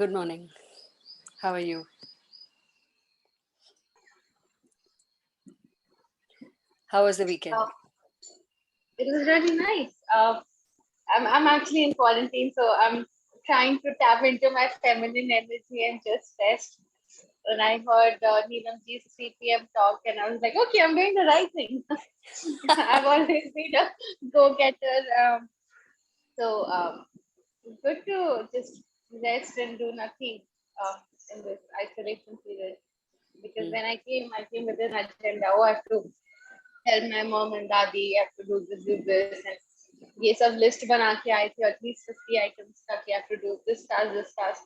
Good morning. How are you? How was the weekend? Uh, it was really nice. I'm actually in quarantine, so I'm trying to tap into my feminine energy and just rest. And I heard Neelamji's 3 p.m. talk, and I was like, okay, I'm doing the right thing. I've always been a go-getter. So good to just rest and do nothing in this isolation period. Because Hmm. when I came with an agenda. Oh, I have to help my mom and dadi. I have to do this, and ये सब list बना के आई थी. At least 50 items that you have to do this task, this task.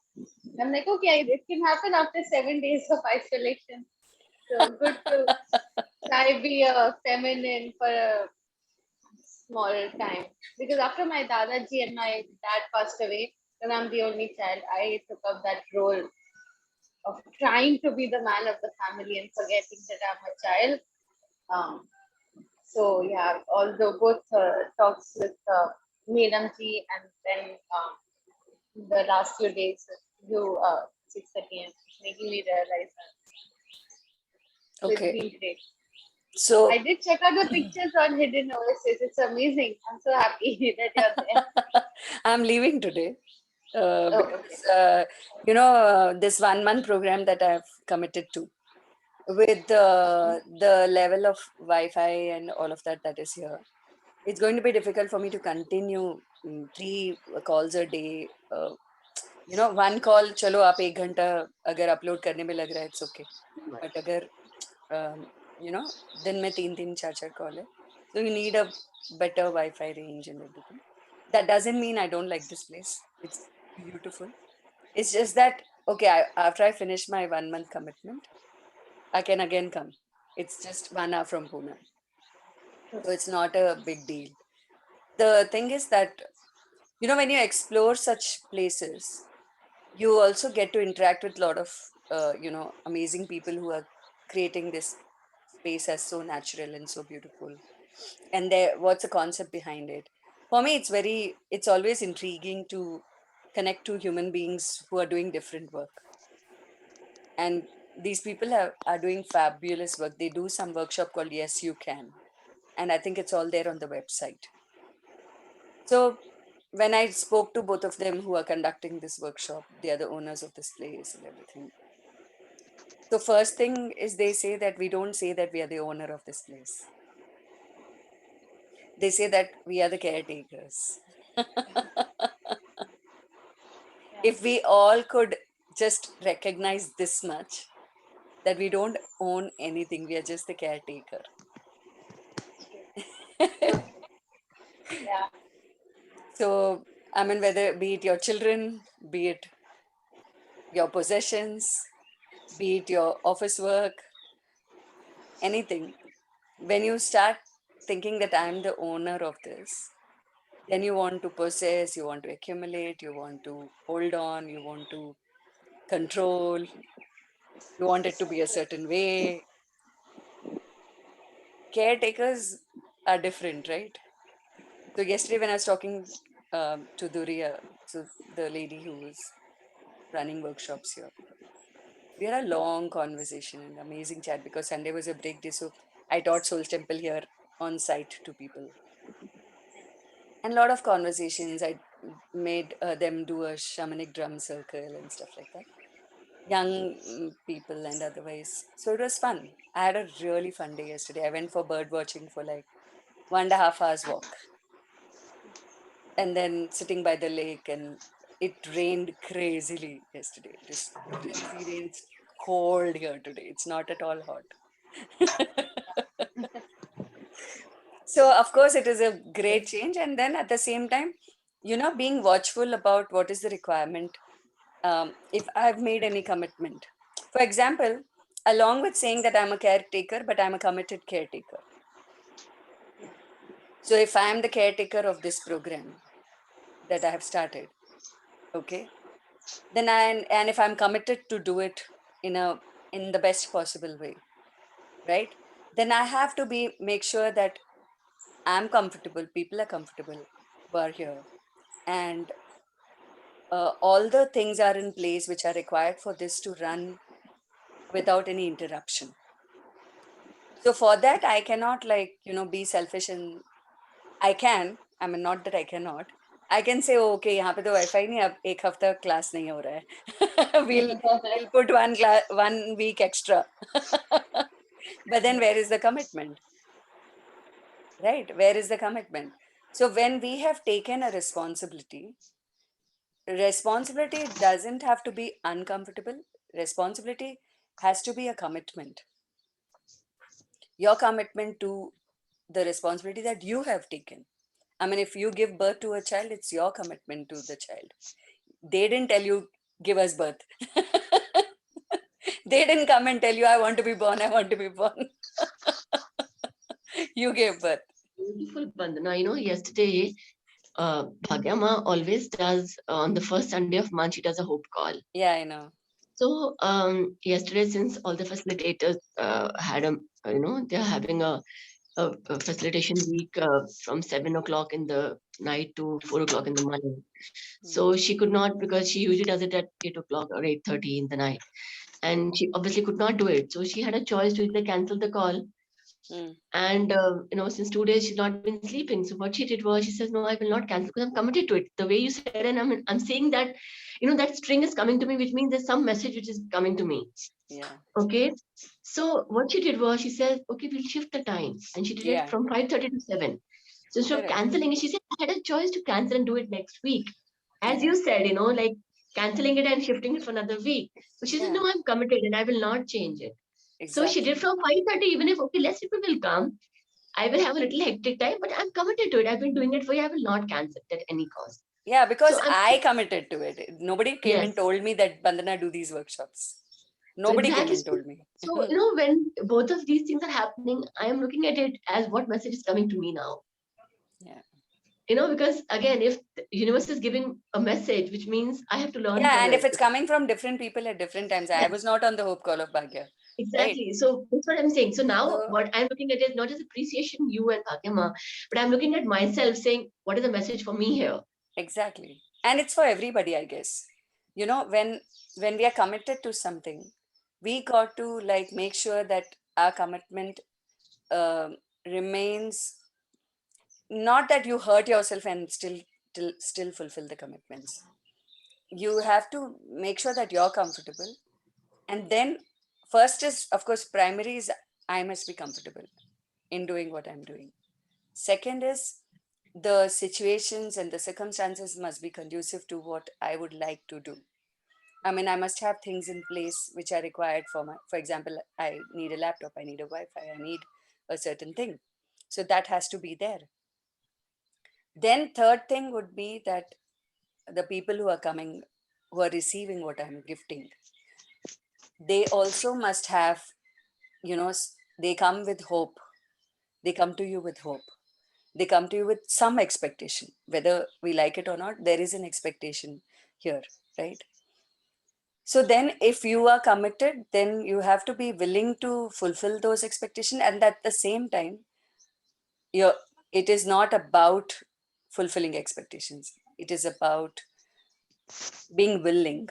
I'm like, okay, it can happen after 7 days of isolation. So good to try be a feminine for a small time. Because after my dadaji and my dad passed away, and I'm the only child, I took up that role of trying to be the man of the family and forgetting that I'm a child. Um, So yeah, although both talks with Neelam ji and then the last few days you 6:30 and making me realize that. So it's Okay. been great. I So did check out the pictures on Hidden Oasis. It's amazing. I'm so happy that you're there. I'm leaving today Oh, okay. because, this 1 month program that I've committed to with the level of Wi-Fi and all of that is here. It's going to be difficult for me to continue three calls a day. One call, चलो आप 1 घंटा अगर upload करने में लग रहा है, it's okay. But अगर um, you know, दिन में तीन चार चार कॉल है. So you need a better Wi-Fi range and everything. That doesn't mean I don't like this place. It's beautiful. It's just that, okay, after I finish my 1 month commitment, I can again come. It's just 1 hour from Pune. So it's not a big deal. The thing is that, when you explore such places, you also get to interact with a lot of, amazing people who are creating this space as so natural and so beautiful. And what's the concept behind it? For me, it's always intriguing to connect to human beings who are doing different work. And these people are doing fabulous work. They do some workshop called Yes You Can. And I think it's all there on the website. So when I spoke to both of them who are conducting this workshop, they are the owners of this place and everything. So first thing is they say that we don't say that we are the owner of this place. They say that we are the caretakers. Yeah. If we all could just recognize this much, that we don't own anything, we are just the caretaker. It's true. So true. Yeah. So, I mean, whether be it your children, be it your possessions, be it your office work, anything, when you start thinking that I'm the owner of this, then you want to possess, you want to accumulate, you want to hold on, you want to control, you want it to be a certain way. Caretakers are different, right? So yesterday when I was talking to Duria, so the lady who was running workshops here, we had a long conversation and amazing chat because Sunday was a break day. So I taught Soul Temple here on site to people. And a lot of conversations. I made them do a shamanic drum circle and stuff like that. Young people and otherwise. So it was fun. I had a really fun day yesterday. I went for bird watching for like 1.5 hours walk and then sitting by the lake, and it rained crazily yesterday. It is crazy rain. It's cold here today. It's not at all hot. So of course it is a great change, and then at the same time, being watchful about what is the requirement. If I've made any commitment, for example, along with saying that I'm a caretaker, but I'm a committed caretaker. So if I am the caretaker of this program that I have started, okay, then and if I'm committed to do it in a in the best possible way, right, then I have to be make sure that I'm comfortable, people are comfortable who are here, and all the things are in place which are required for this to run without any interruption. So for that, I cannot, like, be selfish, and I can. I mean, not that I cannot. I can say, "Oh, okay, यहाँ पे तो wifi नहीं, अब एक हफ्ता class नहीं हो रहा है." we'll put one week extra. But then where is the commitment? Right? Where is the commitment? So when we have taken a responsibility doesn't have to be uncomfortable. Responsibility has to be a commitment. Your commitment to the responsibility that you have taken. I mean, if you give birth to a child, it's your commitment to the child. They didn't tell you, give us birth. They didn't come and tell you, I want to be born, I want to be born. You gave birth. Beautiful, Bandana. Yesterday, Bhagyama always does on the first Sunday of month, she does a hope call. Yeah, I know. So yesterday, since all the facilitators had they're having a facilitation week from 7 o'clock in the night to 4 o'clock in the morning. So she could not, because she usually does it at 8 o'clock or 8:30 in the night, and she obviously could not do it. So she had a choice to either cancel the call, and since 2 days she's not been sleeping. So what she did was, she says, "No, I will not cancel because I'm committed to it." The way you said, and I'm saying that, that string is coming to me, which means there's some message which is coming to me. Yeah. Okay. So what she did was, she said, "Okay, we'll shift the time," and she did it from 5:30 to 7. So instead of Correct. canceling it, she said, "I had a choice to cancel and do it next week." As Yeah. you said, like canceling it and shifting it for another week. But she said, Yeah. "No, I'm committed and I will not change it." So she did Exactly. from 5:30, even if, okay, less people will come, I will have a little hectic time, but I'm committed to it. I've been doing it for you. I will not cancel it at any cost. Yeah, So because I'm I committed to it. Nobody came and yes. told me that, Bandana, do these workshops. So Nobody came exactly. and told me. So, when both of these things are happening, I am looking at it as what message is coming to me now. Yeah. Because again, if the universe is giving a message, which means I have to learn Yeah, from and if it. it's coming from different people at different times, I Yes, was not on the hope call of Bhagya. Right? exactly. So that's what I'm saying. So now So, what I'm looking at is not as appreciation, you and Bhagyama, but I'm looking at myself saying, what is the message for me here? exactly. And it's for everybody, I guess. When we are committed to something, we got to, like, make sure that our commitment um remains, not that you hurt yourself and still fulfill the commitments. You have to make sure that you're comfortable, and then first is, of course, primary is, I must be comfortable in doing what I'm doing. Second is, the situations and the circumstances must be conducive to what I would like to do. I mean, I must have things in place which are required for example, I need a laptop, I need a Wi-Fi, I need a certain thing. So that has to be there. Then third thing would be that the people who are coming, who are receiving what I'm gifting, they also must have, they come with hope. They come to you with hope. They come to you with some expectation. Whether we like it or not, there is an expectation here, right? So then, if you are committed, then you have to be willing to fulfill those expectations. And at the same time, you're, it is not about fulfilling expectations. It is about being willing.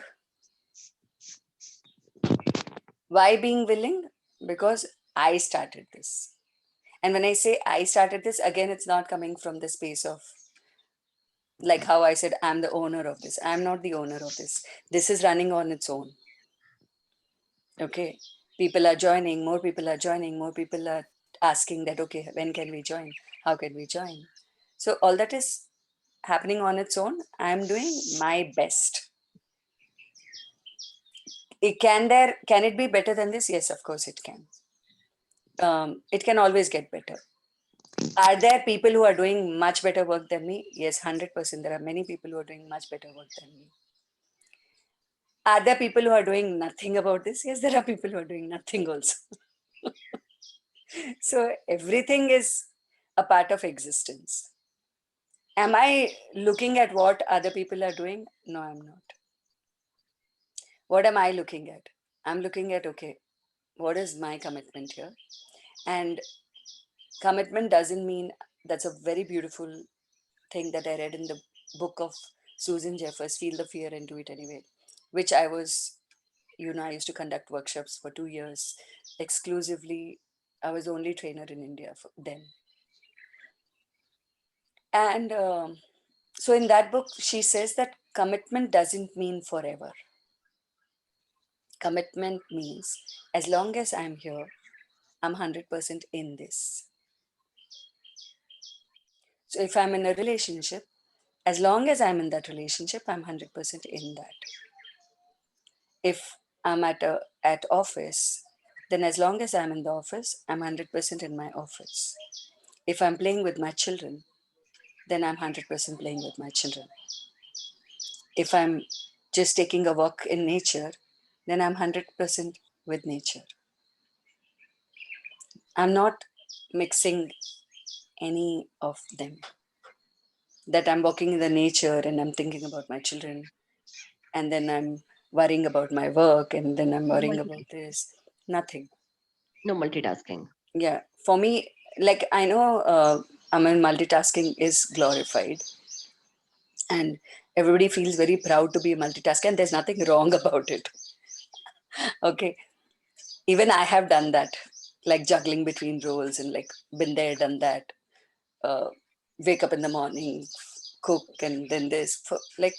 Why being willing? Because I started this. And when I say I started this, again, it's not coming from the space of, like how I said, I'm the owner of this. I'm not the owner of this. This is running on its own. Okay. People are joining, more people are joining, more people are asking that, okay, when can we join? How can we join? So all that is happening on its own. I'm doing my best. Can it be better than this? Yes, of course it can. It can always get better. Are there people who are doing much better work than me? Yes, 100%. There are many people who are doing much better work than me. Are there people who are doing nothing about this? Yes, there are people who are doing nothing also. So everything is a part of existence. Am I looking at what other people are doing? No, I'm not. What am I looking at? I'm looking at, okay, what is my commitment here? And commitment doesn't mean, that's a very beautiful thing that I read in the book of Susan Jeffers, Feel the Fear and Do It Anyway, which I was, I used to conduct workshops for 2 years exclusively. I was the only trainer in India for then. And so in that book, she says that commitment doesn't mean forever. Commitment means as long as I'm here, I'm 100% in this. So if I'm in a relationship, as long as I'm in that relationship, I'm 100% in that. If I'm at office, then as long as I'm in the office, I'm 100% in my office. If I'm playing with my children, then I'm 100% playing with my children. If I'm just taking a walk in nature, then I'm 100% with nature. I'm not mixing any of them. That I'm walking in the nature and I'm thinking about my children, and then I'm worrying about my work, and then I'm No worrying about this. Nothing. no multitasking. Yeah. For me, like I know, I mean, multitasking is glorified, and everybody feels very proud to be a multitasker, and there's nothing wrong about it. Okay. Even I have done that, like juggling between roles and like been there, done that. Uh, Wake up in the morning, cook, and then this. For like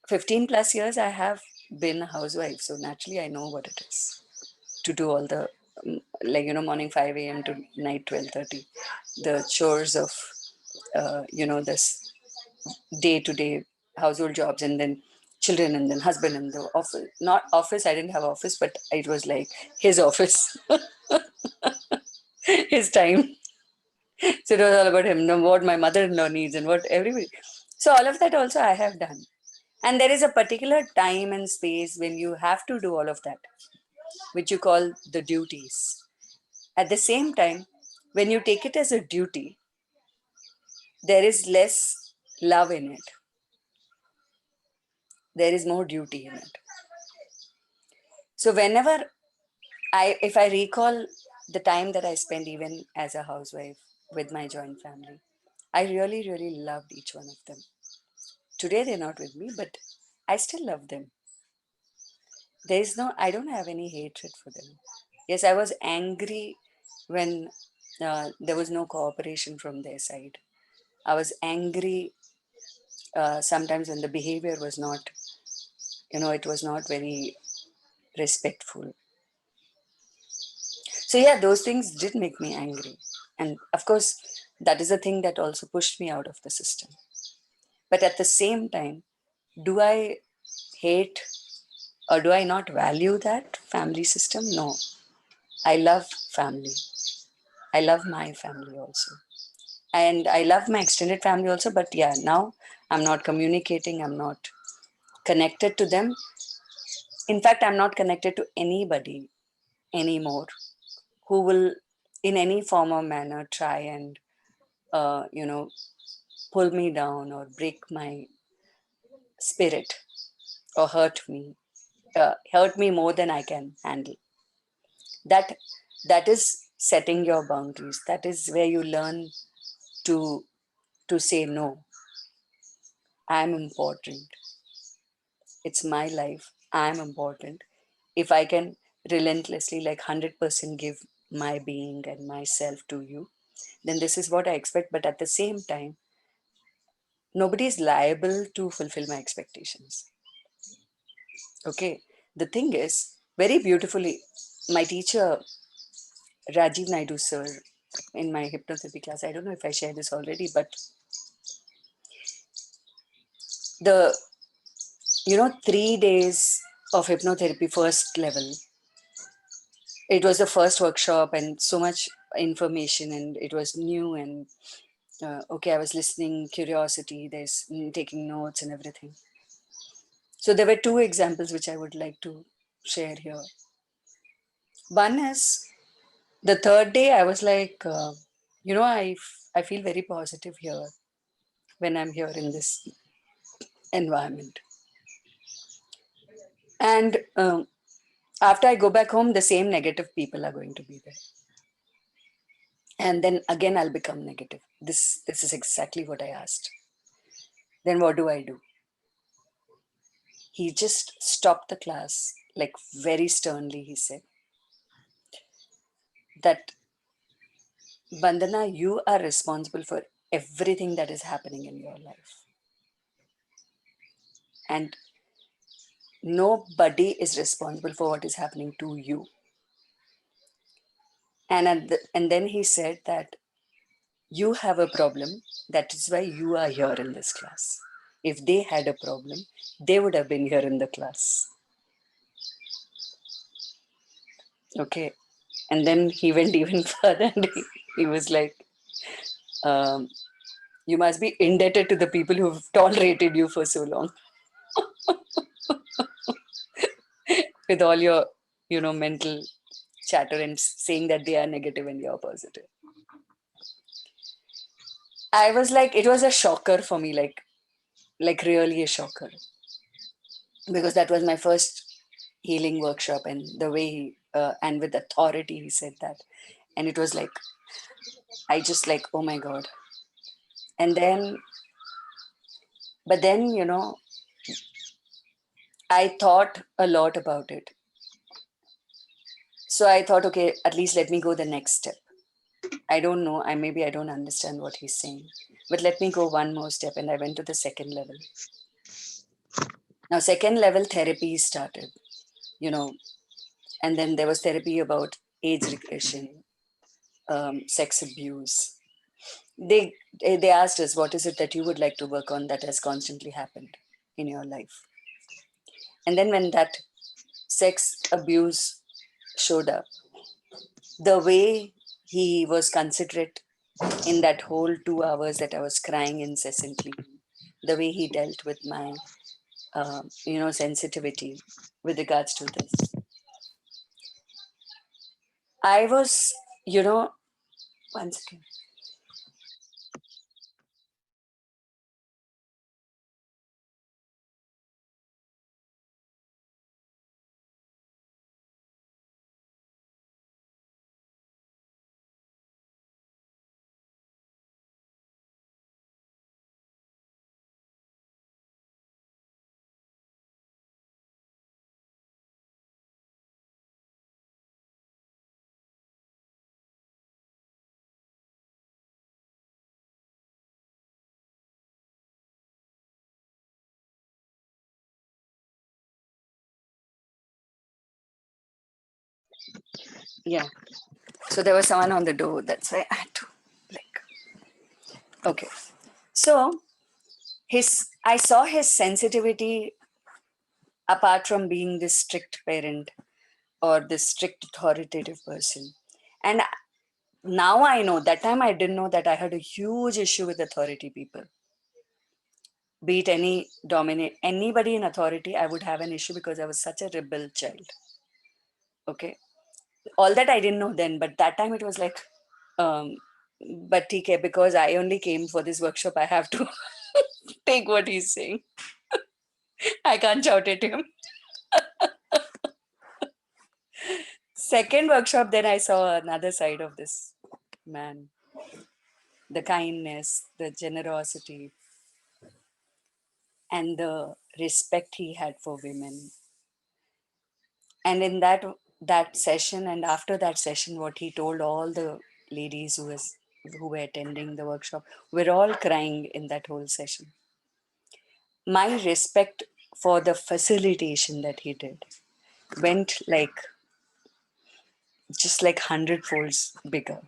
15 plus years, I have been a housewife. So naturally, I know what it is to do all the, morning 5 a.m. to night 12:30, the chores of, this day to day household jobs, and then children, and then husband, and the office. Not office, I didn't have office, but it was like his office, his time. So it was all about him, what my mother-in-law needs and what everybody. So all of that also I have done. And there is a particular time and space when you have to do all of that, which you call the duties. At the same time, when you take it as a duty, there is less love in it. There is more duty in it. So whenever if I recall the time that I spent even as a housewife with my joint family, I really, really loved each one of them. Today they're not with me, but I still love them. I don't have any hatred for them. Yes, I was angry when there was no cooperation from their side. I was angry sometimes when the behavior was not, it was not very respectful. So, yeah, those things did make me angry. And of course, that is a thing that also pushed me out of the system. But at the same time, do I hate or do I not value that family system? No. I love family. I love my family also. And I love my extended family also. But yeah, now I'm not communicating, I'm not connected to them. In fact, I'm not connected to anybody anymore who will, in any form or manner, try and, uh, you know, pull me down or break my spirit or hurt me more than I can handle. That that is setting your boundaries. That is where you learn to say no. I'm important. It's my life. I'm important. If I can relentlessly, like 100% give my being and myself to you, then this is what I expect. But at the same time, nobody is liable to fulfill my expectations. Okay. The thing is, very beautifully, my teacher, Rajiv Naidu sir, in my hypnotherapy class, I don't know if I shared this already, but the, 3 days of hypnotherapy, first level, it was the first workshop and so much information, and it was new, and okay, I was listening, curiosity, there's taking notes and everything. So there were two examples which I would like to share here. One is the third day, I was like, I feel very positive here when I'm here in this environment. And after I go back home, the same negative people are going to be there. And then again, I'll become negative. This is exactly what I asked. then what do I do? He just stopped the class, like very sternly. He said that, Vandana, you are responsible for everything that is happening in your life. And nobody is responsible for what is happening to you. And then he said that you have a problem. That is why you are here in this class. If they had a problem, they would have been here in the class. Okay. And then he went even further and he was like, you must be indebted to the people who've tolerated you for so long with all your, mental chatter and saying that they are negative and you're positive. I was like, it was a shocker for me, like really a shocker, because that was my first healing workshop, and the way he, and with authority he said that, and it was like, I just like, oh my God. And then, but then, I thought a lot about it. So I thought, okay, at least let me go the next step. I don't know, maybe I don't understand what he's saying, but let me go one more step. And I went to the second level. Now, second level therapy started, and then there was therapy about age regression, sex abuse. They asked us, what is it that you would like to work on that has constantly happened in your life? And then when that sex abuse showed up, the way he was considerate in that whole 2 hours that I was crying incessantly, the way he dealt with my, sensitivity with regards to this, I was, one second. Yeah. So there was someone on the door. That's why I had to, like, okay. So I saw his sensitivity apart from being this strict parent or this strict authoritative person. And now I know, that time I didn't know that I had a huge issue with authority people. Be it anybody in authority, I would have an issue because I was such a rebel child. Okay. All that I didn't know then, but that time it was like, um, but TK, because I only came for this workshop, I have to take what he's saying. I can't shout at him. Second workshop, then I saw another side of this man, the kindness, the generosity, and the respect he had for women. And in that session, and after that session, what he told all the ladies who were attending the workshop, we're all crying in that whole session. My respect for the facilitation that he did went like just like 100 folds bigger.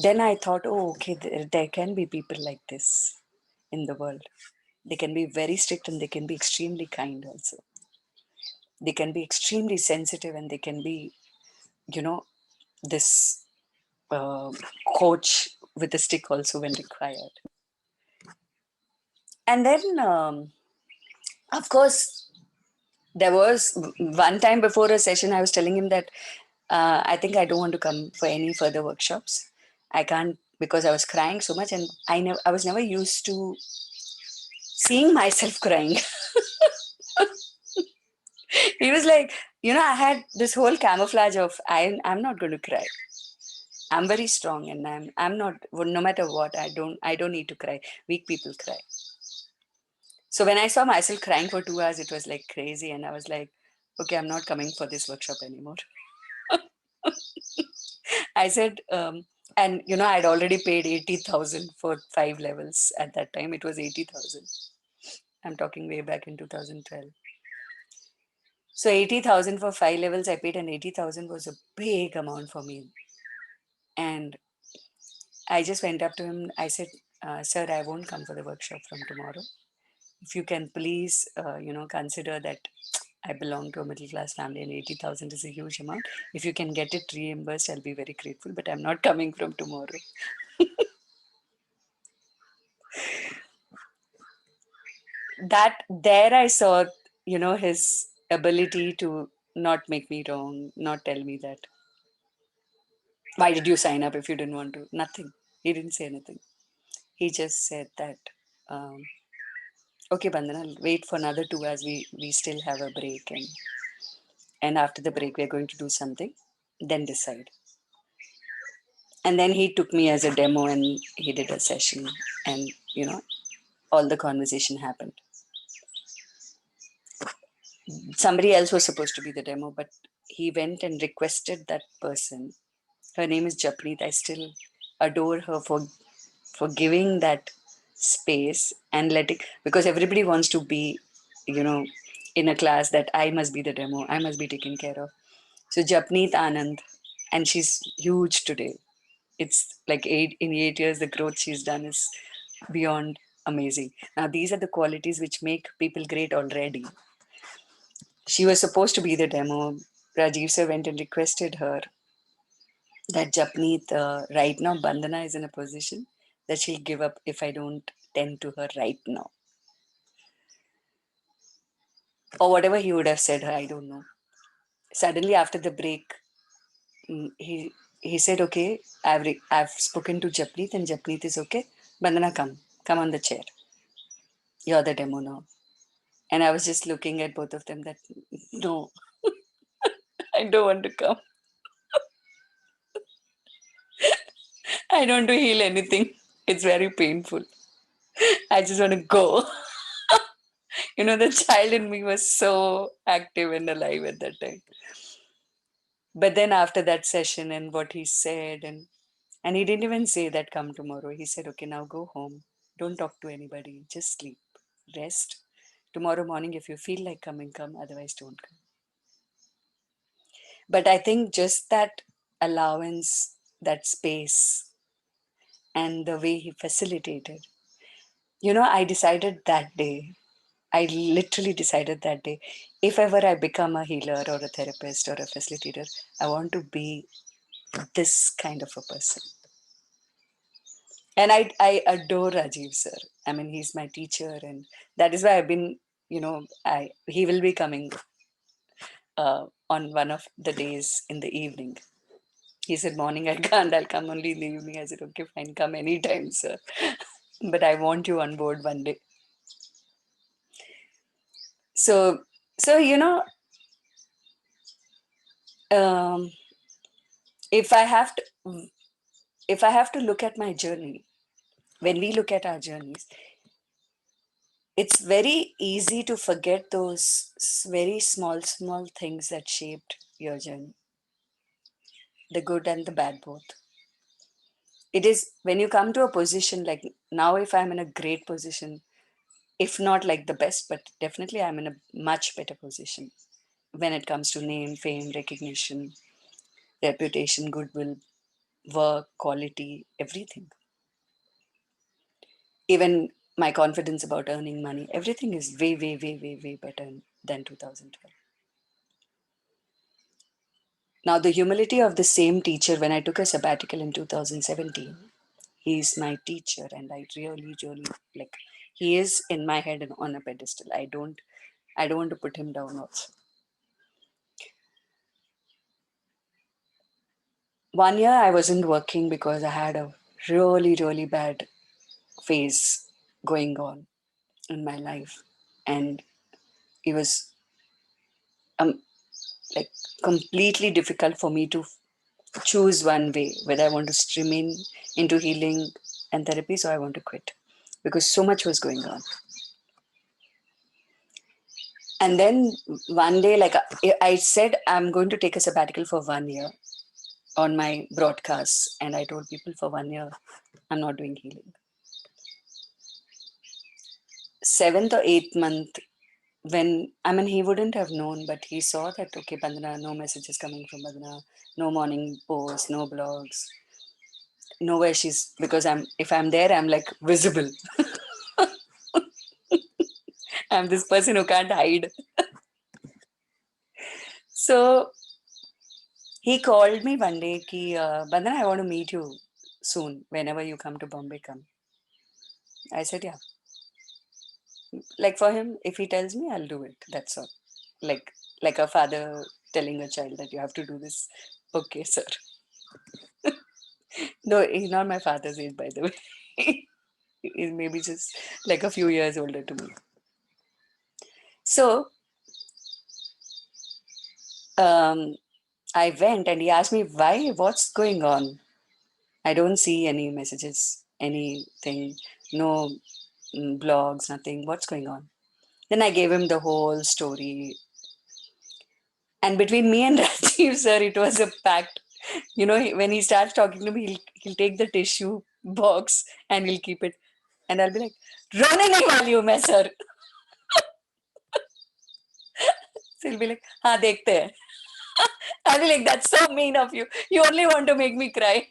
Then I thought, oh, okay, there can be people like this in the world. They can be very strict and they can be extremely kind also. They can be extremely sensitive and they can be, this uh, coach with a stick also when required. And then, of course, there was one time before a session, I was telling him that I think I don't want to come for any further workshops. I can't, because I was crying so much, and I was never used to seeing myself crying. He was like, I had this whole camouflage of I'm not going to cry. I'm very strong, and I'm not. Well, no matter what, I don't need to cry. Weak people cry. So when I saw myself crying for 2 hours, it was like crazy. And I was like, okay, I'm not coming for this workshop anymore. I said, and I'd already paid 80,000 for 5 levels at that time. It was 80,000. I'm talking way back in 2012. So 80,000 for 5 levels I paid, and 80,000 was a big amount for me. And I just went up to him. I said, sir, I won't come for the workshop from tomorrow. If you can please, consider that I belong to a middle class family and 80,000 is a huge amount. If you can get it reimbursed, I'll be very grateful, but I'm not coming from tomorrow. That there I saw, his ability to not make me wrong, not tell me that. Why did you sign up if you didn't want to? Nothing. He didn't say anything. He just said that, okay, Bandana, wait for another 2 hours. We still have a break, and after the break, we're going to do something. Then decide. And then he took me as a demo, and he did a session, and all the conversation happened. Somebody else was supposed to be the demo, but he went and requested that person. Her name is Japneet. I still adore her for giving that space and letting, because everybody wants to be, in a class that I must be the demo, I must be taken care of. So Japneet Anand, and she's huge today. It's like in 8 years, the growth she's done is beyond amazing. Now, these are the qualities which make people great already. She was supposed to be the demo. Rajiv sir went and requested her that Japneet, right now, Bandana is in a position that she'll give up if I don't tend to her right now. Or whatever he would have said her, I don't know. Suddenly, after the break, he said, okay, I've spoken to Japneet and Japneet is okay. Bandana, come on the chair. You're the demo now. And I was just looking at both of them that, no, I don't want to come. I don't want to heal anything. It's very painful. I just want to go. The child in me was so active and alive at that time. But then after that session and what he said, and he didn't even say that come tomorrow. He said, okay, now go home. Don't talk to anybody. Just sleep. Rest. Tomorrow morning, if you feel like coming, come. Otherwise, don't come. But I think just that allowance, that space, and the way he facilitated, I decided that day, I literally decided that day, if ever I become a healer or a therapist or a facilitator, I want to be this kind of a person. And I adore Rajiv sir. I mean, he's my teacher, and that is why I've been, he will be coming on one of the days in the evening. He said, morning I can't, I'll come only in the evening. I said, okay, fine, come anytime, sir. But I want you on board one day. So, so um, if I have to, if I have to look at my journey, when we look at our journeys, it's very easy to forget those very small things that shaped your journey, the good and the bad both. It is when you come to a position like now, if I'm in a great position, if not like the best, but definitely I'm in a much better position when it comes to name, fame, recognition, reputation, goodwill, work, quality, everything. Even my confidence about earning money, everything is way, way, way, way, way better than 2012. Now, the humility of the same teacher when I took a sabbatical in 2017, he's my teacher, and I really, really like. He is in my head and on a pedestal. I don't want to put him down. Also, 1 year I wasn't working because I had a really, really bad phase going on in my life, and it was um like completely difficult for me to choose one way, whether I want to stream into healing and therapy, so I want to quit because so much was going on. And then one day, like I said, I'm going to take a sabbatical for 1 year on my broadcasts. And I told people for 1 year, I'm not doing healing. 7th or 8th month, when, I mean, he wouldn't have known, but he saw that, okay, Bandana, no messages coming from Bandana, no morning posts, no blogs, nowhere she's, because if I'm there, I'm like visible. I'm this person who can't hide. So he called me one day, ki, Bandana, I want to meet you soon. Whenever you come to Bombay, come. I said, yeah. Like for him, if he tells me, I'll do it. That's all. Like a father telling a child that you have to do this. Okay, sir. No, he's not my father's age, by the way. He's maybe just like a few years older to me. So I went and he asked me, why? What's going on? I don't see any messages, anything, no blogs, nothing. What's going on? Then I gave him the whole story. And between me and Rajiv, sir, it was a pact. You know, when he starts talking to me, he'll take the tissue box and he'll keep it. And I'll be like, रोने नहीं वाली हूँ मैं sir. So he'll be like, हाँ देखते हैं. I'll be like, that's so mean of you. You only want to make me cry.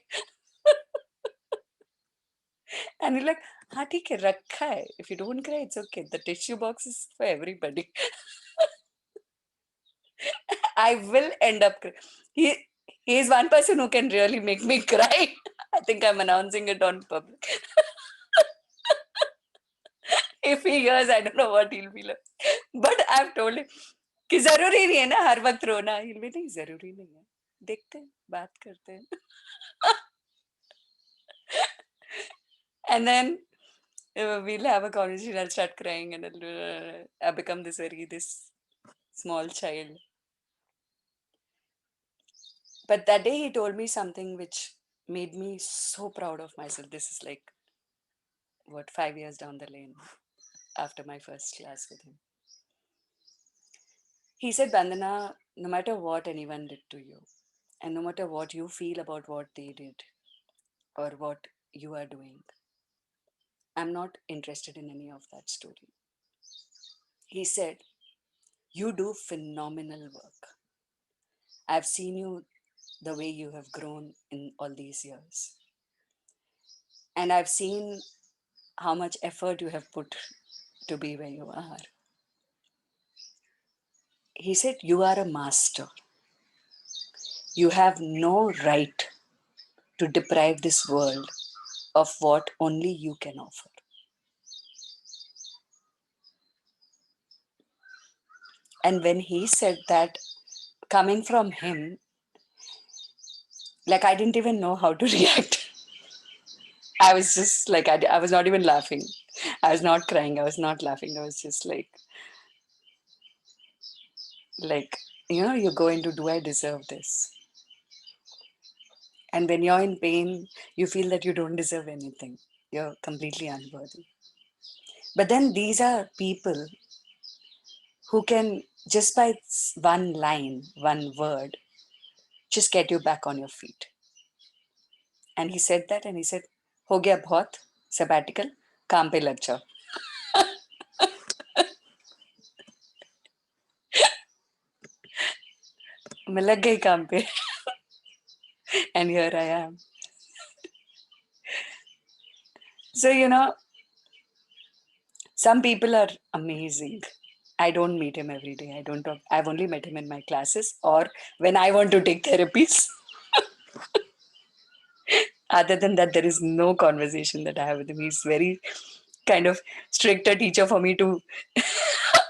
And he'll like, हाँ ठीक है रखा है. If you don't cry, it's okay. The tissue box is for everybody. I will end up crying. He is one person who can really make me cry. I think I'm announcing it on public. If he hears, I don't know what he'll be like. But I've told him कि जरूरी नहीं है ना हर वक्त रोना. He'll be नहीं जरूरी नहीं है. देखते हैं, बात करते हैं. And then we'll have a conversation. I'll start crying and I'll become this small child. But that day he told me something which made me so proud of myself. This is like, what, 5 years down the lane after my first class with him. He said, Bandana, no matter what anyone did to you, and no matter what you feel about what they did or what you are doing, I'm not interested in any of that story. He said, you do phenomenal work. I've seen you the way you have grown in all these years. And I've seen how much effort you have put to be where you are. He said, you are a master. You have no right to deprive this world of what only you can offer. And when he said that, coming from him, like I didn't even know how to react. I was just like, I was not even laughing. I was not crying. I was not laughing. I was just like, you're going to, do I deserve this? And when you're in pain, you feel that you don't deserve anything. You're completely unworthy. But then these are people who can, just by one line, one word, just get you back on your feet. And he said that, and he said, "Ho gaya bahut, sabbatical, काम पे लग जाओ." मैं लग गई काम पे. And here I am. So, some people are amazing. I don't meet him every day. I don't talk. I've only met him in my classes or when I want to take therapies. Other than that, there is no conversation that I have with him. He's very kind of stricter teacher for me to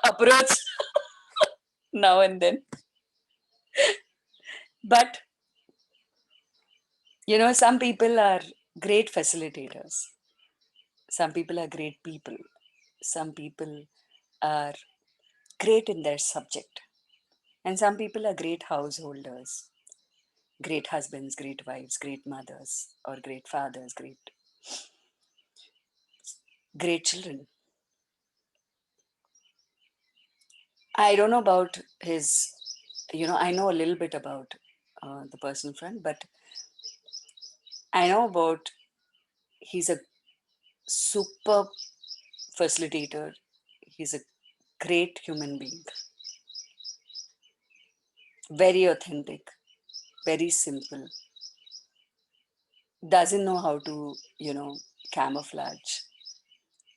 approach now and then. But, some people are great facilitators. Some people are great people. Some people are great in their subject. And some people are great householders, great husbands, great wives, great mothers, or great fathers, great children. I don't know about his, I know a little bit about the personal front, but I know about he's a super facilitator. He's a great human being, very authentic, very simple, doesn't know how to, camouflage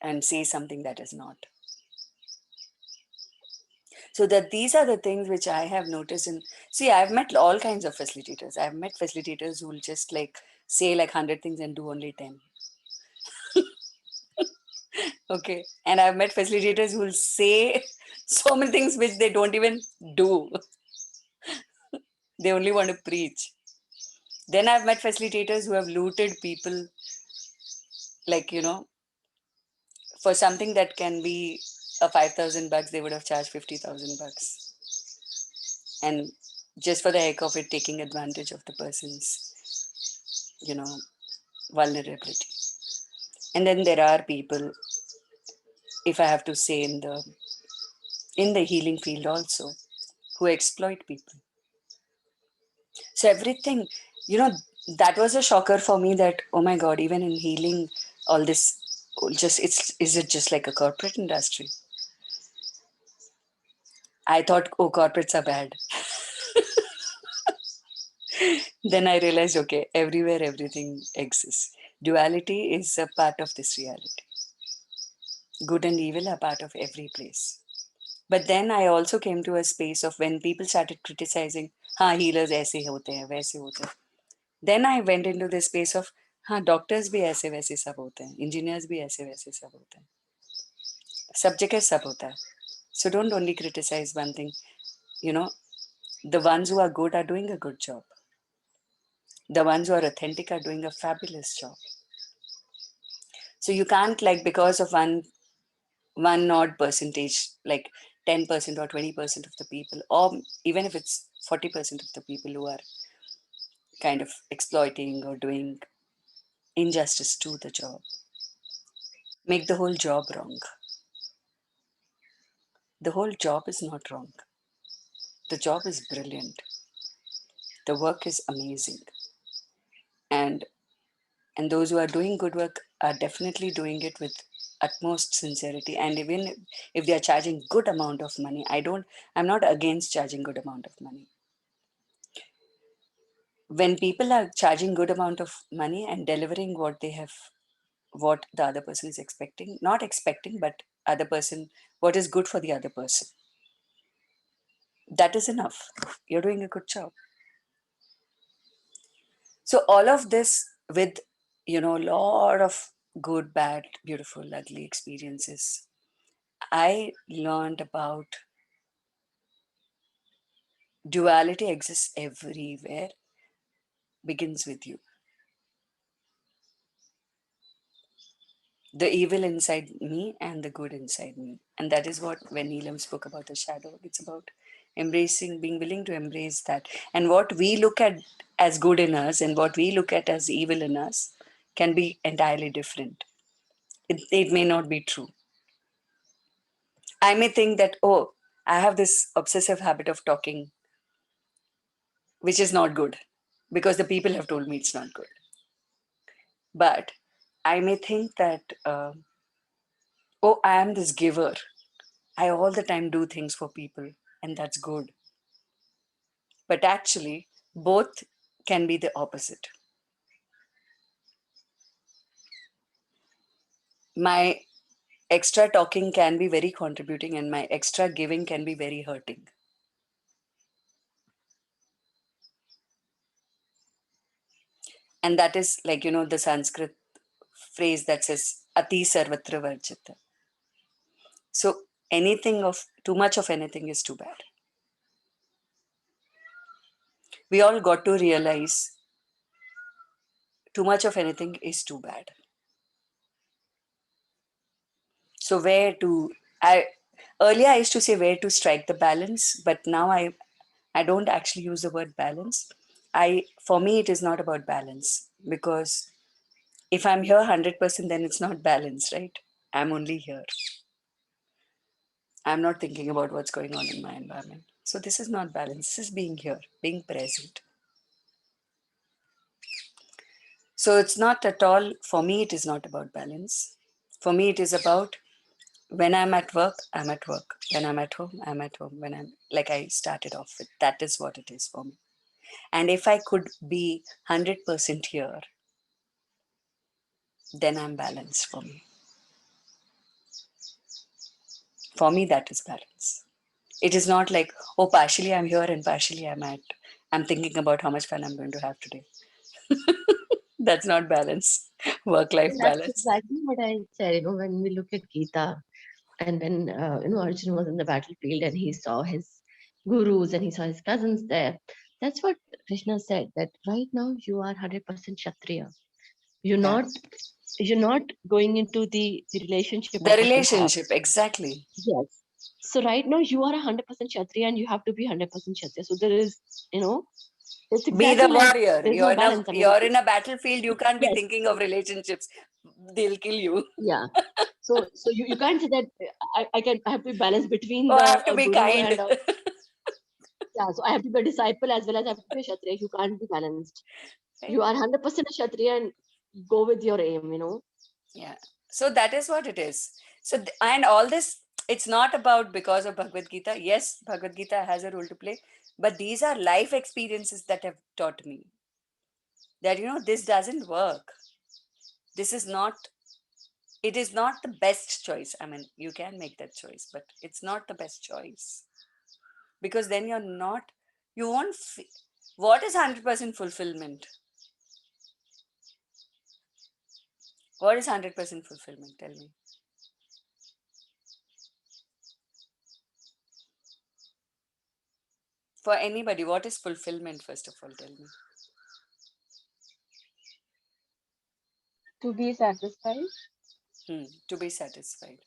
and say something that is not. So that these are the things which I have noticed in, see, I've met all kinds of facilitators. I've met facilitators who will just like say like 100 things and do only 10. Okay. And I've met facilitators who will say so many things which they don't even do. They only want to preach. Then I've met facilitators who have looted people, like, for something that can be a 5,000 bucks, they would have charged 50,000 bucks. And just for the heck of it, taking advantage of the person's, vulnerability. And then there are people, if I have to say, in the healing field also, who exploit people. So everything, you know, that was a shocker for me that, oh my God, even in healing, all this just, is it just like a corporate industry? I thought, oh, corporates are bad. Then I realized, okay, everywhere, everything exists. Duality is a part of this reality. Good and evil are part of every place. But then I also came to a space of when people started criticizing, हाँ healers ऐसे होते हैं वैसे होते हैं. Then I went into this space of, हाँ doctors भी ऐसे वैसे सब होते हैं, engineers भी ऐसे वैसे सब होते हैं, सब जगह सब होता है. So don't only criticize one thing. You know, the ones who are good are doing a good job. The ones who are authentic are doing a fabulous job. So you can't, like, because of one odd percentage, like 10% or 20% of the people, or even if it's 40% of the people who are kind of exploiting or doing injustice to the job, make the whole job wrong. The whole job is not wrong. The job is brilliant. The work is amazing. And those who are doing good work are definitely doing it with utmost sincerity. And even if they are charging good amount of money, I'm not against charging good amount of money. When people are charging good amount of money and delivering what the other person is expecting, not expecting, but other person, what is good for the other person, that is enough. You're doing a good job. So all of this with, a lot of good, bad, beautiful, ugly experiences, I learned about duality exists everywhere, begins with you. The evil inside me and the good inside me. And that is what, when Neelam spoke about the shadow, it's about embracing, being willing to embrace that. And what we look at as good in us and what we look at as evil in us can be entirely different. It may not be true. I may think that, oh, I have this obsessive habit of talking, which is not good because the people have told me it's not good. But I may think that, oh, I am this giver. I all the time do things for people, and that's good. But actually, both can be the opposite. My extra talking can be very contributing, and my extra giving can be very hurting. And that is like, the Sanskrit phrase that says, Ati Sarvatra Varjita. So anything of too much of anything is too bad. We all got to realize too much of anything is too bad. So earlier I used to say where to strike the balance, but now I don't actually use the word balance. For me it is not about balance, because if I'm here 100%, then it's not balance, right? I'm only here. I'm not thinking about what's going on in my environment. So this is not balance. This is being here, being present. So it's not at all, for me, it is not about balance. For me, it is about when I'm at work, I'm at work. When I'm at home, I'm at home. When I'm, like I started off with, that is what it is for me. And if I could be 100% here, then I'm balanced for me. For me, that is balance. It is not like, oh, partially I'm here and partially I'm thinking about how much fun I'm going to have today. That's not balance, work life That's balance. exactly what I said. When we look at Gita, and when Arjun was in the battlefield and he saw his gurus and he saw his cousins there, that's what Krishna said. That right now you are 100% Kshatriya. You're Yeah. not you're not going into the relationship The of what you have. relationship, exactly. Yes. So right now you are 100% Kshatriya and you have to be 100% Kshatriya. So there is, it's Be the exactly like warrior. there's no balance. I mean, You're in a battlefield. You can't be yes, thinking of relationships. They'll kill you. yeah. So you can't say that I have to be balanced between Oh, I the have to be guru kind. and yeah. So I have to be a disciple as well as I have to be a Kshatriya. You can't be balanced. You Right? are 100% a Kshatriya and go with your aim. Yeah. So that is what it is. So and all this, it's not about because of Bhagavad Gita. Yes, Bhagavad Gita has a role to play, but these are life experiences that have taught me that this doesn't work. This is not. It is not the best choice. I mean, you can make that choice, but it's not the best choice because then you're not. You won't. What is 100% fulfillment? What is 100% fulfillment? Tell me. For anybody, what is fulfillment? First of all, tell me. To be satisfied. To be satisfied.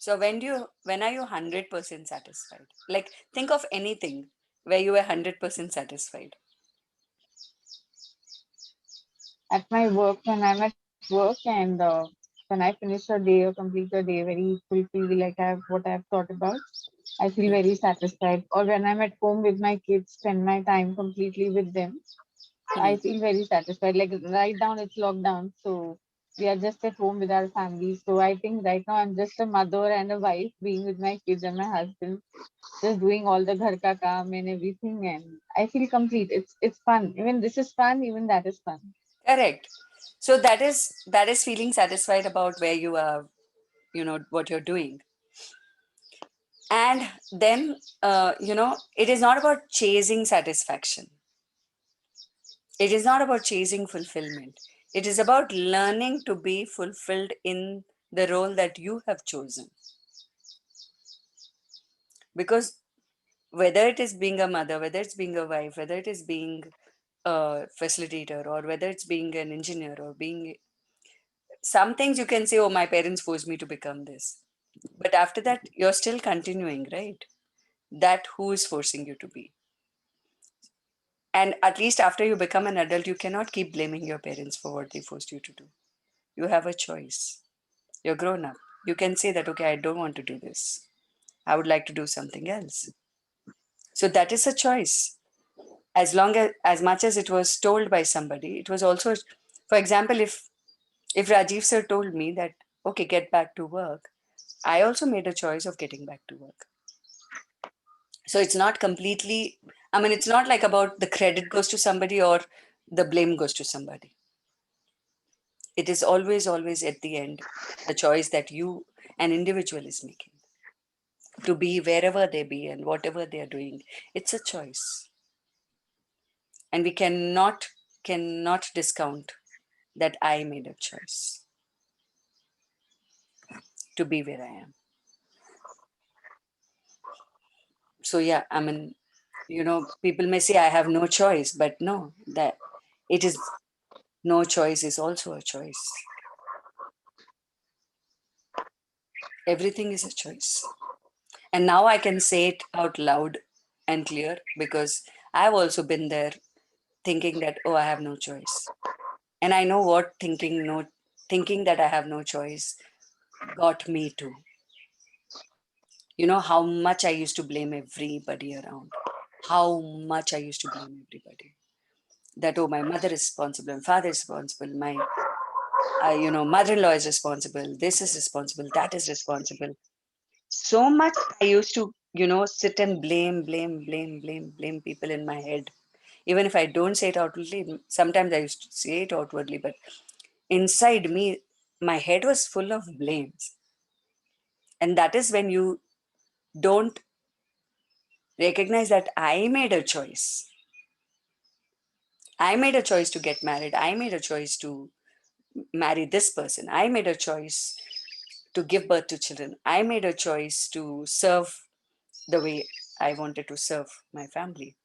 So when are you 100% satisfied? Like think of anything where you were 100% satisfied. At my work, when I'm at work, and when I finish a day or complete a day very fulfilled, like what I've thought about, I feel Hmm. very satisfied. Or when I'm at home with my kids, spend my time completely with them, I Hmm. feel very satisfied. Like right down, it's lockdown, so we are just at home with our families. So I think right now I'm just a mother and a wife, being with my kids and my husband, just doing all the ghar ka kaam and everything, and I feel complete. It's fun. Even this is fun. Even that is fun. Correct. So that is feeling satisfied about where you are, what you're doing. And then it is not about chasing satisfaction. It is not about chasing fulfillment. It is about learning to be fulfilled in the role that you have chosen. Because whether it is being a mother, whether it's being a wife, whether it is being a facilitator, or whether it's being an engineer, or being some things you can say, oh, my parents forced me to become this. But after that, you're still continuing, right? That who is forcing you to be. And at least after you become an adult, you cannot keep blaming your parents for what they forced you to do. You have a choice. You're grown up. You can say that, okay, I don't want to do this. I would like to do something else. So that is a choice. As much as it was told by somebody, it was also, for example, if Rajiv sir told me that, okay, get back to work, I also made a choice of getting back to work. So it's not completely, I mean, it's not like about the credit goes to somebody or the blame goes to somebody. It is always at the end the choice that you, an individual, is making to be wherever they be and whatever they are doing. It's a choice. And we cannot discount that I made a choice to be where I am. So yeah, I mean, people may say I have no choice, but no, that it is no choice is also a choice. Everything is a choice. And now I can say it out loud and clear because I've also been there thinking that, oh, I have no choice. And I know what thinking that I have no choice got me to. You know how much I used to blame everybody around. How much I used to blame everybody. That, oh, my mother is responsible, my father is responsible, my mother-in-law is responsible, this is responsible, that is responsible. So much I used to, sit and blame people in my head. Even if I don't say it outwardly, sometimes I used to say it outwardly, but inside me, my head was full of blames. And that is when you don't recognize that I made a choice. I made a choice to get married. I made a choice to marry this person. I made a choice to give birth to children. I made a choice to serve the way I wanted to serve my family.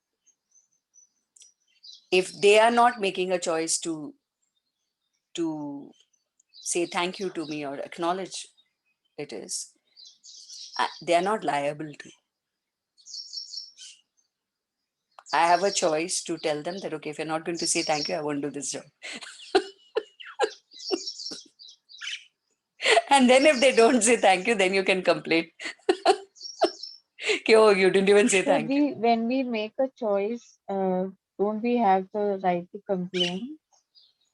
If they are not making a choice to say thank you to me or acknowledge it is, they are not liable to. I have a choice to tell them that, okay, if you're not going to say thank you, I won't do this job. And then if they don't say thank you, then you can complain. Okay, oh, you didn't even say So thank you. when we make a choice, don't we have the right to complain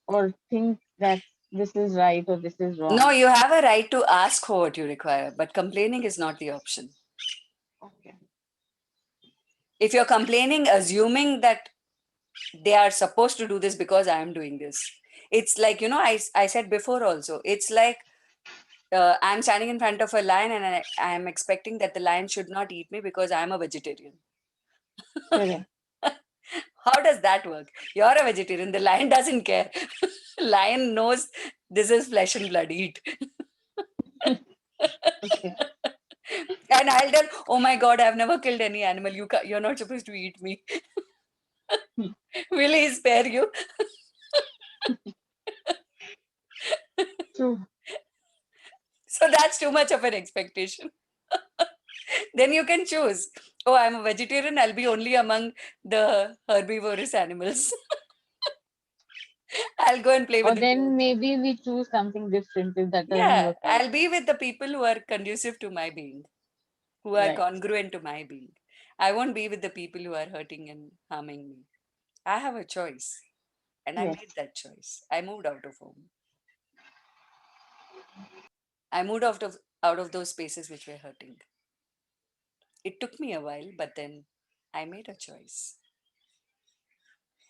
or think that this is right or this is No, wrong? you have a right to ask for what you require, but complaining is not the option. Okay. If you're complaining, assuming that they are supposed to do this because I am doing this, it's like, I said before also, it's like I'm standing in front of a lion and I am expecting that the lion should not eat me because I'm a vegetarian. Correct. How does that work? You're a vegetarian, the lion doesn't care. Lion knows this is flesh and blood, eat. Okay. And I'll tell, oh my God, I've never killed any animal. You're not supposed to eat me. Hmm. Will he spare you? True. So that's too much of an expectation. Then you can choose. Oh, I'm a vegetarian. I'll be only among the herbivorous animals. I'll go and play Or with the then goats. maybe we choose something different if that doesn't Yeah, work out. I'll be with the people who are conducive to my being, who are Right. congruent to my being. I won't be with the people who are hurting and harming me. I have a choice, and I Yes. made that choice. I moved out of home. I moved out of those spaces which were hurting. It took me a while, but then I made a choice.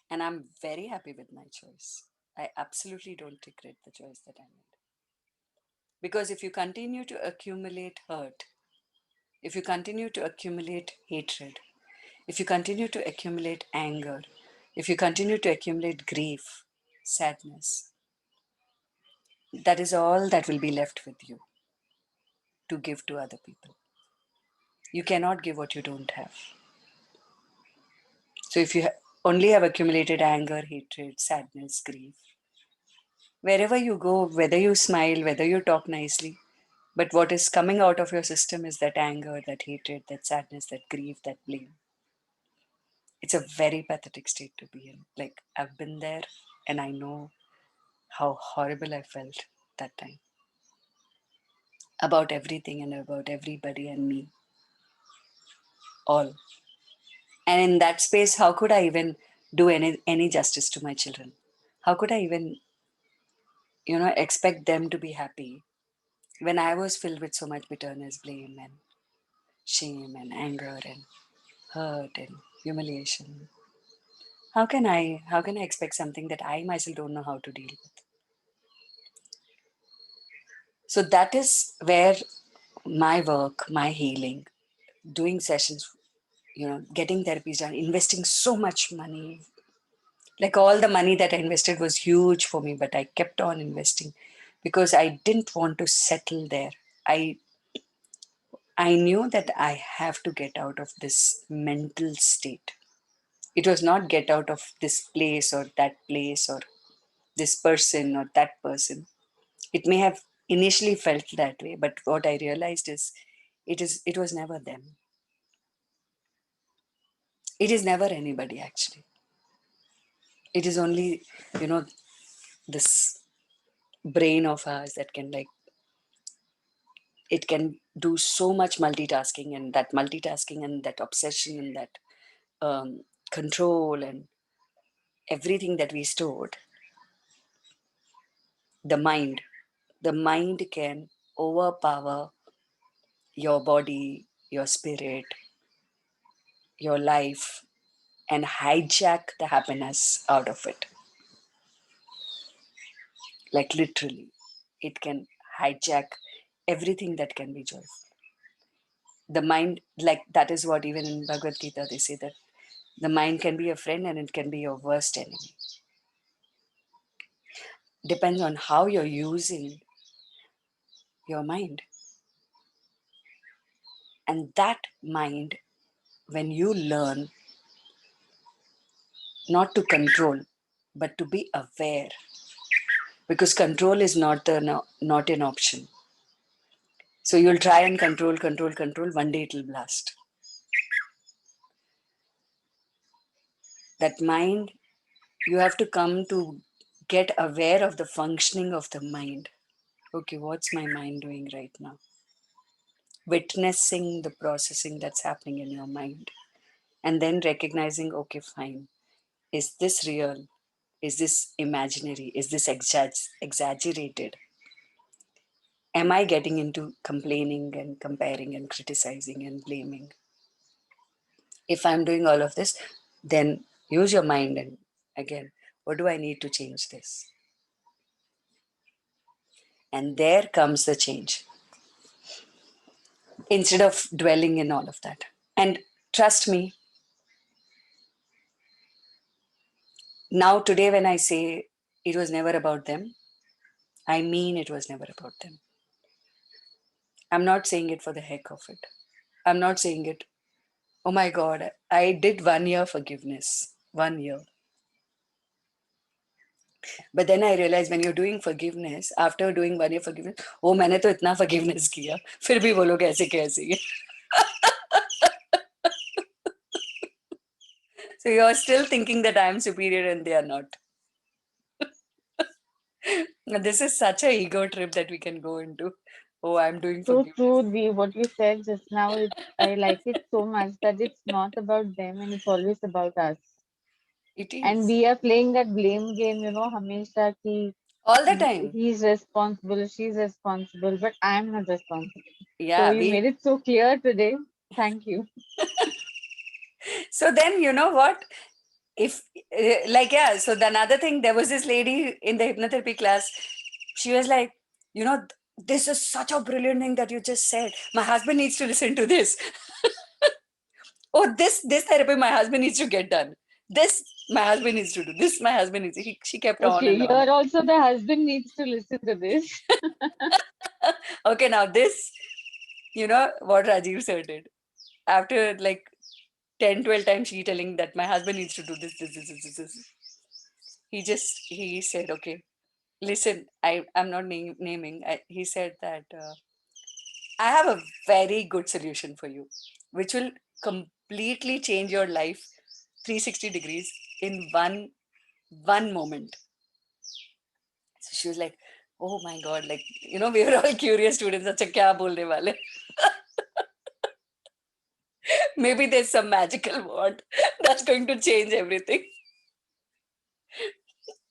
And I'm very happy with my choice. I absolutely don't regret the choice that I made. Because if you continue to accumulate hurt, if you continue to accumulate hatred, if you continue to accumulate anger, if you continue to accumulate grief, sadness, that is all that will be left with you to give to other people. You cannot give what you don't have. So if you only have accumulated anger, hatred, sadness, grief, wherever you go, whether you smile, whether you talk nicely, but what is coming out of your system is that anger, that hatred, that sadness, that grief, that blame. It's a very pathetic state to be in. Like, I've been there and I know how horrible I felt that time about everything and about everybody and me, all. And in that space, how could I even do any justice to my children? How could I even, expect them to be happy when I was filled with so much bitterness, blame, and shame, and anger, and hurt, and humiliation? How can I expect something that I myself don't know how to deal with? So that is where my work, my healing, doing sessions, getting therapies done, investing so much money. Like, all the money that I invested was huge for me, but I kept on investing because I didn't want to settle there. I I knew that I have to get out of this mental state. It was not get out of this place or this person or that person. It may have initially felt that way, but what I realized is it was never them. It is never anybody actually. It is only, you know, this brain of ours that can, like, it can do so much multitasking, and that obsession and that control and everything that we stored, the mind can overpower your body, your spirit, your life, and hijack the happiness out of it. Like literally, it can hijack everything that can be joyful. The mind, like that is what even in Bhagavad Gita they say, that the mind can be a friend and it can be your worst enemy. Depends on how you're using your mind. And that mind, when you learn not to control, but to be aware, because control is not an option. So you'll try and control. One day it'll blast. That mind, you have to come to get aware of the functioning of the mind. Okay, what's my mind doing right now? Witnessing the processing that's happening in your mind. And then recognizing, okay, fine. Is this real? Is this imaginary? Is this exaggerated? Am I getting into complaining and comparing and criticizing and blaming? If I'm doing all of this, then use your mind and again, what do I need to change this? And there comes the change instead of dwelling in all of that. And trust me, now today when I say it was never about them, I mean it was never about them. I'm not saying it for the heck of it. I'm not saying it, oh my God, I did 1 year forgiveness. 1 year. But then I realized when you're doing forgiveness, after doing 1 year forgiveness, oh, मैंने तो इतना forgiveness किया, फिर भी वो लोग ऐसे कैसे हैं. So you're still thinking that I'm superior and they are not. This is such a ego trip that we can go into. Oh, I'm doing So forgiveness. true, Dee. What you said just now, I like it so much that it's not about them and it's always about us. It And is. we are playing that blame game, Hamesha ki All the time. he's responsible, she's responsible, but I'm not responsible. So Yeah, you made it so clear today. Thank you. so then you know what? If yeah, so the another thing, there was this lady in the hypnotherapy class. She was like, this is such a brilliant thing that you just said. My husband needs to listen to this. Oh, this therapy my husband needs to get done. This my husband needs to do. This my husband needs. She kept on Okay, and on. here also the husband needs to listen to this. Okay, now this, what Rajiv sir did. After like 10, 12 times she telling that my husband needs to do this. He said, okay, listen, I'm not naming. He said that I have a very good solution for you, which will completely change your life 360 degrees in one moment. So she was like, oh my God, like, we were all curious students. Acha, kya bolne wale? Maybe there's some magical word that's going to change everything.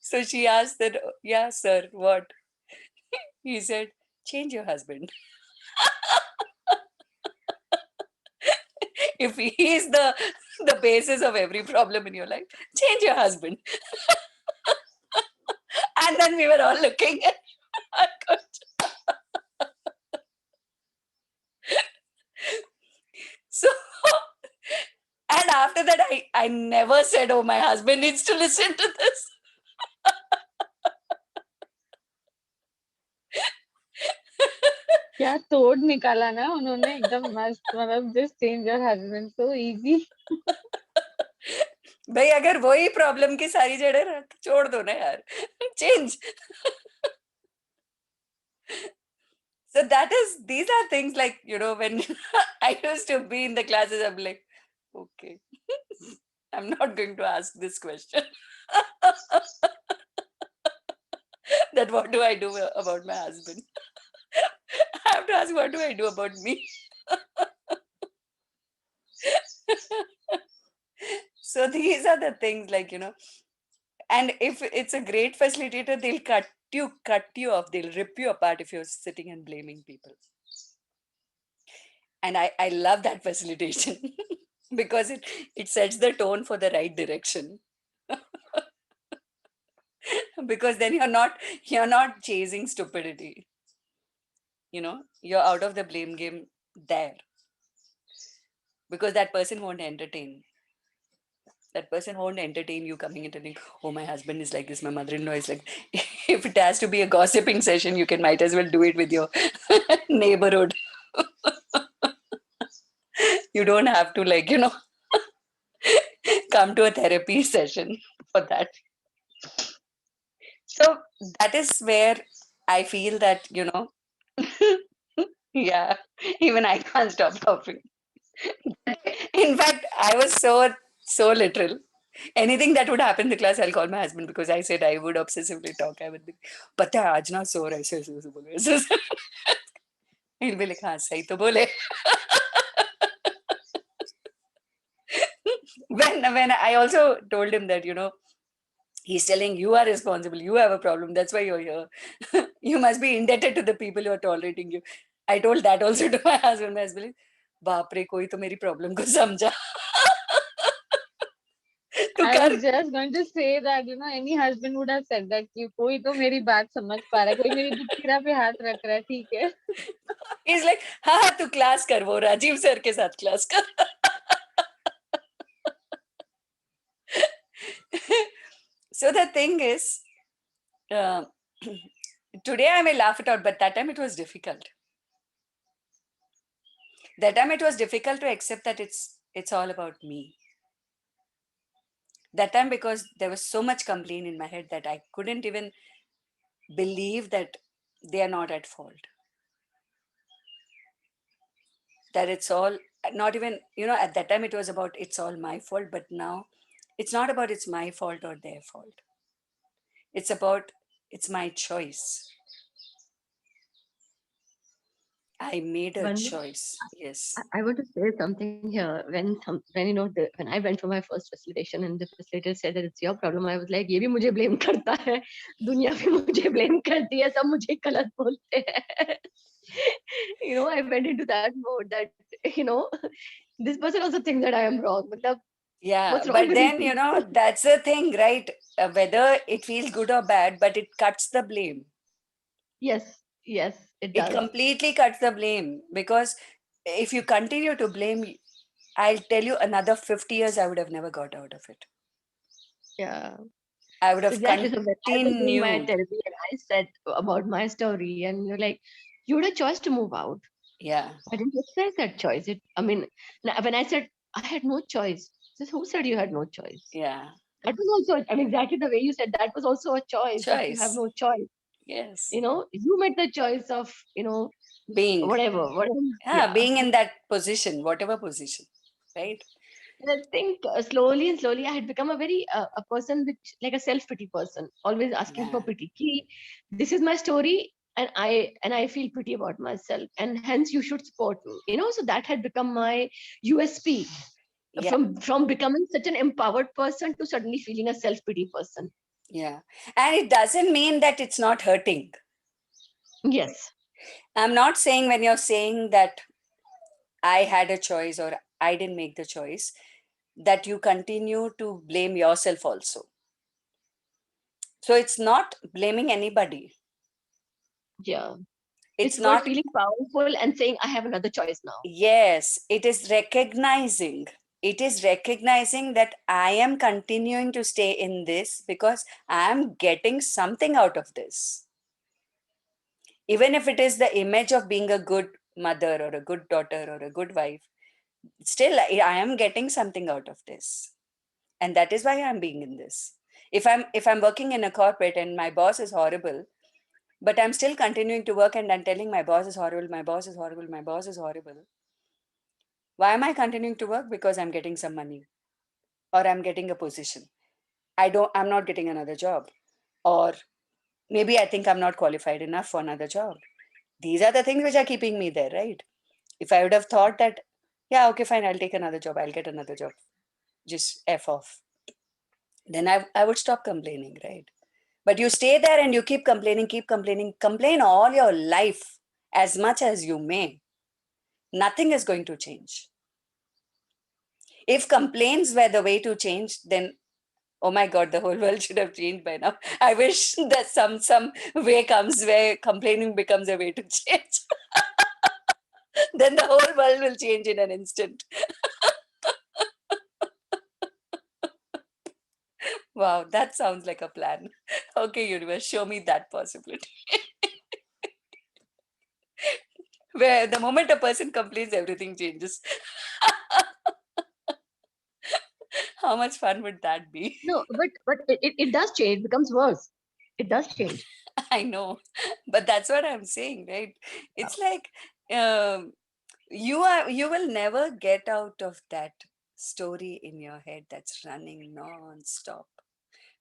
So she asked that, yeah, sir, what? He said, change your husband. If he is the basis of every problem in your life, change your husband. And then we were all looking at our coach. So, and after that, I never said, oh, my husband needs to listen to this. क्या तोड़ निकाला ना उन्होंने एकदम मस्त मतलब just change your husband so easy. भाई अगर वही प्रॉब्लम की सारी जड़ें छोड़ दो ना यार, change. So these are things like, when I used to be in the classes, I'm like, okay, I'm not going to ask this question. That what do I do about my husband? I have to ask, what do I do about me? So these are the things, like, and if it's a great facilitator, they'll cut you off, they'll rip you apart if you're sitting and blaming people. And I love that facilitation because it sets the tone for the right direction. Because then you're not chasing stupidity. You're out of the blame game there, because that person won't entertain you coming and telling, oh, my husband is like this, my mother-in-law is like if it has to be a gossiping session, you can might as well do it with your neighborhood. You don't have to, like, come to a therapy session for that. So that is where I feel that, yeah, even I can't stop laughing. In fact, I was so literal. Anything that would happen in the class, I'll call my husband, because I said I would obsessively talk. I would be, पता है आज ना सो ऐसे ऐसे ऐसे बोले ऐसे. He'll be like, हाँ सही तो बोले. When I also told him that, he's telling, you are responsible, you have a problem, that's why you're here. You must be indebted to the people who are tolerating you. I told that also to my husband. My husband, बाप रे, कोई तो मेरी problem को समझा. तू I कर. was just going to say that, any husband would have said that कि कोई तो मेरी बात समझ पा रहा है, कोई मेरी दुखीरा पे हाथ रख रहा है, ठीक है. He's like, हाँ हाँ तू क्लास कर, वो राजीव सर के साथ क्लास कर. So the thing is, uh, today I may laugh it out, but that time it was difficult. That time it was difficult to accept that it's all about me. That time, because there was so much complaint in my head that I couldn't even believe that they are not at fault. That it's all not even, at that time it was about it's all my fault, but now it's not about it's my fault or their fault. It's about it's my choice. I made a One, choice. Yes. I want to say something here. When I went for my first facilitation and the facilitator said that it's your problem, I was like, ये भी मुझे blame करता है, दुनिया भी मुझे blame करती है, सब मुझे गलत बोलते हैं. I went into that mode that this person also thinks that I am wrong. मतलब, Yeah, what's wrong but with then, you? that's the thing, right? Whether it feels good or bad, but it cuts the blame. Yes, it It does. completely cuts the blame, because if you continue to blame, I'll tell you, another 50 years, I would have never got out of it. Yeah. I would have Exactly. So when I was doing my continued. therapy and I said about my story, and you're like, you had a choice to move out. Yeah. I didn't exercise that choice. When I said I had no choice, says who said you had no choice? Yeah. That was also, exactly the way you said, that was also a choice, that you have Choice. no choice. Yes. You made the choice of, Being. whatever. Yeah, Yeah. being in that position, whatever position, right? And I think slowly and slowly, I had become a person which, like a self-pity person, always asking for Yeah. pity. Ki, this is my story, and I feel pity about myself, and hence you should support me. So that had become my USP, Yeah. from becoming such an empowered person to suddenly feeling a self-pity person. Yeah. And it doesn't mean that it's not hurting. Yes. I'm not saying, when you're saying that I had a choice or I didn't make the choice, that you continue to blame yourself also. So it's not blaming anybody. Yeah. It's It's about not, feeling powerful and saying, I have another choice now. yes, it is recognizing. It is recognizing that I am continuing to stay in this because I am getting something out of this. Even if it is the image of being a good mother or a good daughter or a good wife, still I am getting something out of this. And that is why I'm being in this. If I'm working in a corporate and my boss is horrible, but I'm still continuing to work and I'm telling my boss is horrible, my boss is horrible, my boss is horrible. Why am I continuing to work? Because I'm getting some money or I'm getting a position. I'm not getting another job. Or maybe I think I'm not qualified enough for another job. These are the things which are keeping me there, right? If I would have thought that, yeah, okay, fine, I'll take another job, I'll get another job, just F off, then I would stop complaining, right? But you stay there and you keep complaining, complain all your life as much as you may. Nothing is going to change. If complaints were the way to change, then oh my God, the whole world should have changed by now. I wish that some way comes where complaining becomes a way to change. Then the whole world will change in an instant. Wow, that sounds like a plan. Okay, universe, show me that possibility. Where the moment a person complains, everything changes. How much fun would that be? No, but it does change. It becomes worse. It does change. I know, but that's what I'm saying, right? It's like um, you will never get out of that story in your head that's running non-stop,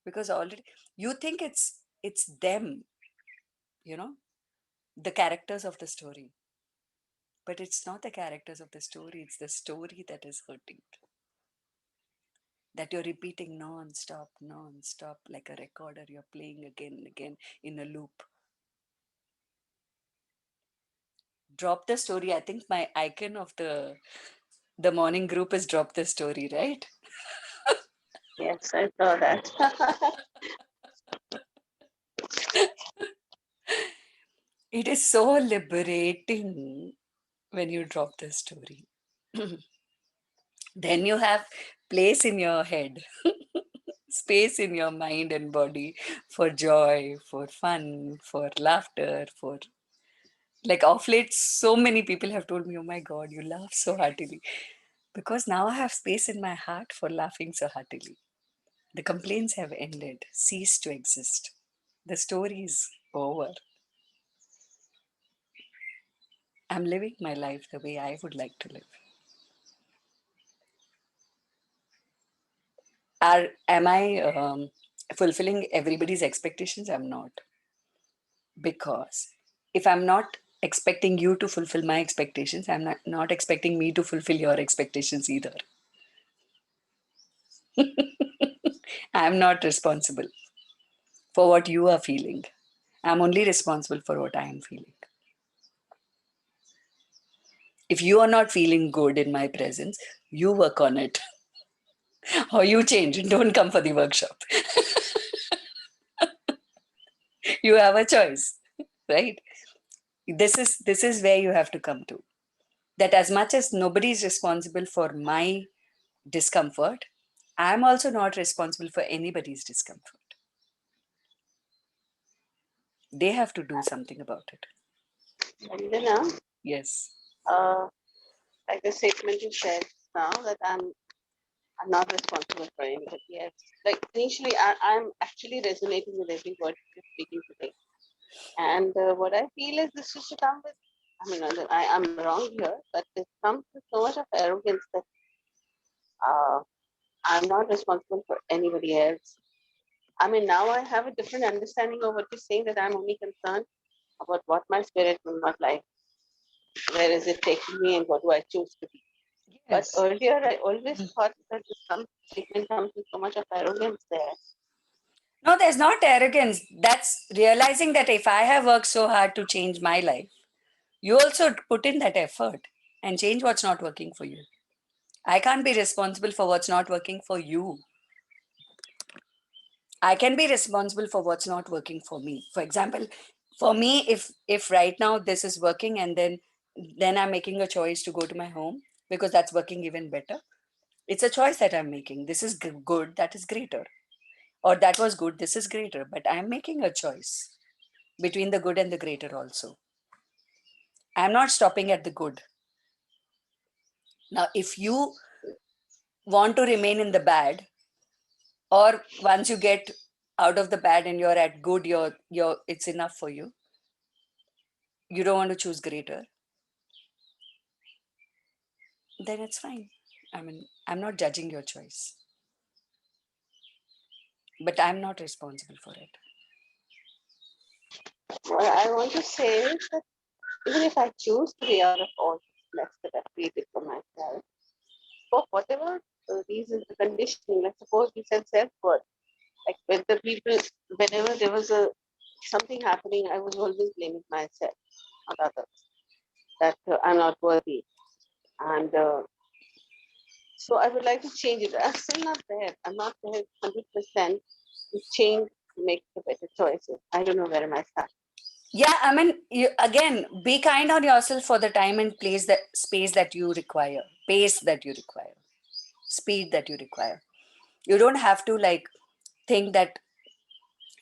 because already you think it's them, you know, the characters of the story, but it's not the characters of the story, it's the story that is hurting, that you're repeating non-stop, like a recorder you're playing again and again in a loop. Drop the story. I think my icon of the morning group is drop the story, right? Yes, I saw that. It is so liberating when you drop the story. Then you have place in your head, space in your mind and body for joy, for fun, for laughter, for like off late, so many people have told me, oh my God, you laugh so heartily. Because now I have space in my heart for laughing so heartily. The complaints have ended, ceased to exist. The story is over. I'm living my life the way I would like to live. Am I fulfilling everybody's expectations? I'm not. Because if I'm not expecting you to fulfill my expectations, I'm not expecting me to fulfill your expectations either. I'm not responsible for what you are feeling. I'm only responsible for what I am feeling. If you are not feeling good in my presence, you work on it. Or you change and don't come for the workshop. You have a choice, right? This is where you have to come to. That as much as nobody is responsible for my discomfort, I'm also not responsible for anybody's discomfort. They have to do something about it. Vandana, Yes. uh, like the statement you said now that I'm not responsible for anybody else. Like initially, I'm actually resonating with every word you're speaking today. And what I feel is this used to come with, I mean, I'm wrong here, but it comes with so much of arrogance that uh, I'm not responsible for anybody else. I mean, now I have a different understanding of what you're saying, that I'm only concerned about what my spirit will not like. Where is it taking me and what do I choose to be? But Yes. earlier, I always thought that this statement comes with so much of arrogance there. No, there's not arrogance. That's realizing that if I have worked so hard to change my life, you also put in that effort and change what's not working for you. I can't be responsible for what's not working for you. I can be responsible for what's not working for me. For example, for me, if right now this is working and then I'm making a choice to go to my home because that's working even better. It's a choice that I'm making. This is good, that is greater. Or that was good, this is greater. But I'm making a choice between the good and the greater also. I'm not stopping at the good. Now, if you want to remain in the bad, or once you get out of the bad and you're at good, you're it's enough for you. You don't want to choose greater, then it's fine. I mean, I'm not judging your choice, but I'm not responsible for it. What I want to say is that even if I choose to be out of all the mess that I've created for myself, for whatever reasons, the conditioning, like suppose we said self-worth, like when the people, whenever there was something happening, I was always blaming myself, not others, that I'm not worthy. And so I would like to change it. I'm still not there. I'm not there 100% to change, to make the better choices. I don't know where am I stuck. Yeah, I mean, you, again, be kind on yourself for the time and place, that space that you require, pace that you require, speed that you require. You don't have to like think that,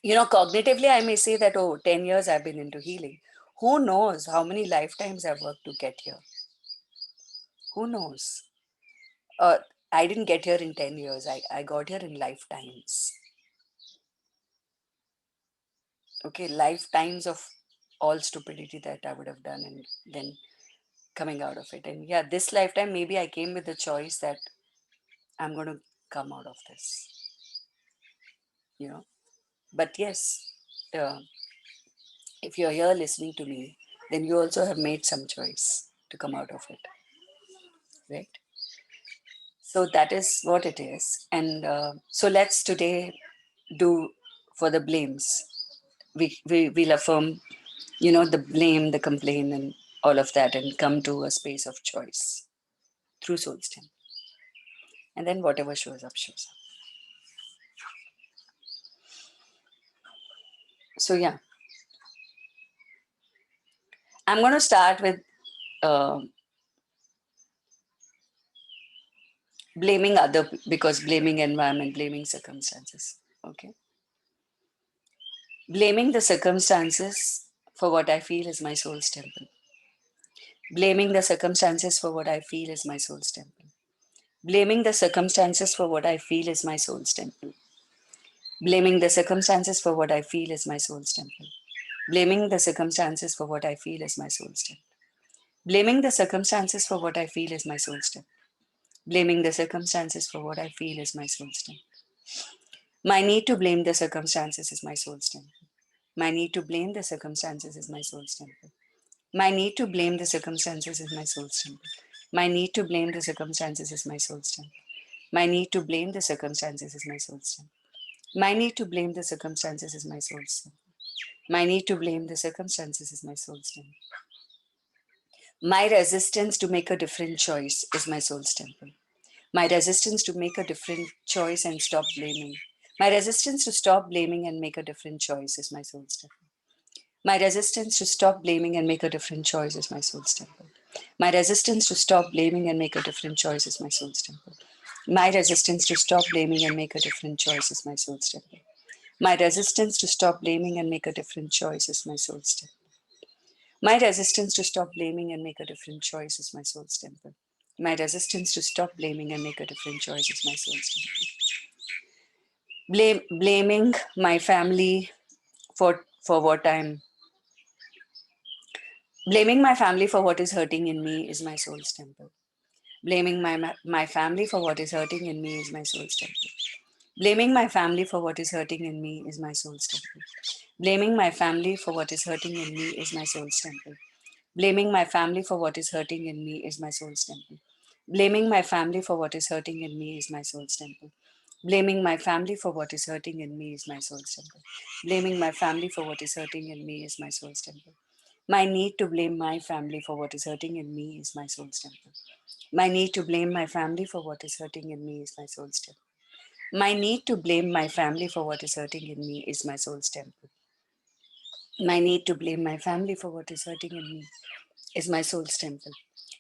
cognitively I may say that, oh, 10 years I've been into healing. Who knows how many lifetimes I've worked to get here? Who knows? I didn't get here in 10 years. I got here in lifetimes. Okay, lifetimes of all stupidity that I would have done, and then coming out of it. And yeah, this lifetime, maybe I came with the choice that I'm going to come out of this, you know. But yes, uh, if you're here listening to me, then you also have made some choice to come out of it, right? So that is what it is. And so let's today do for the blames. We'll affirm, the blame, the complaint, and all of that, and come to a space of choice through soul stem. And then whatever shows up, shows up. So yeah, I'm going to start with uh, blaming other, because blaming environment, blaming circumstances. Okay. Blaming the circumstances for what I feel is my soul's temple. Blaming the circumstances for what I feel is my soul's temple. Blaming the circumstances for what I feel is my soul's temple. Blaming the circumstances for what I feel is my soul's temple. Blaming the circumstances for what I feel is my soul's temple. Blaming the circumstances for what I feel is my soul's temple. Blaming the circumstances for what I feel is my soul's temple. My need to blame the circumstances is my soul's temple. My need to blame the circumstances is my soul's temple. My need to blame the circumstances is my soul's temple. My need to blame the circumstances is my soul's temple. My need to blame the circumstances is my soul's temple. My need to blame the circumstances is my soul's temple. My need to blame the circumstances is my soul's temple. My resistance to make a different choice is my soul's temple. My resistance to make a different choice and stop blaming. My resistance to stop blaming and make a different choice is my soul's temple. My resistance to stop blaming and make a different choice is my soul's temple. My resistance to stop blaming and make a different choice is my soul's temple. My resistance to stop blaming and make a different choice is my soul's temple. My resistance to stop blaming and make a different choice is my soul's temple. My resistance to stop blaming and make a different choice is my soul's temple. My resistance to stop blaming and make a different choice is my soul's temple. Blaming my family for what I'm blaming my family for what is hurting in me is my soul's temple. Blaming my family for what is hurting in me is my soul's temple. Blaming my family for what is hurting in me is my soul's temple. Blaming my family for what is hurting in me is my soul's temple. Blaming my family for what is hurting in me is my soul's temple. Blaming my family for what is hurting in me is my soul's temple. Blaming my family for what is hurting in me is my soul's temple. Blaming my family for what is hurting in me is my soul's temple. My need to blame my family for what is hurting in me is my soul's temple. My need to blame my family for what is hurting in me is my soul's temple. My need to blame my family for what is hurting in me is my soul's temple. My need to blame my family for what is hurting in me is my soul's temple.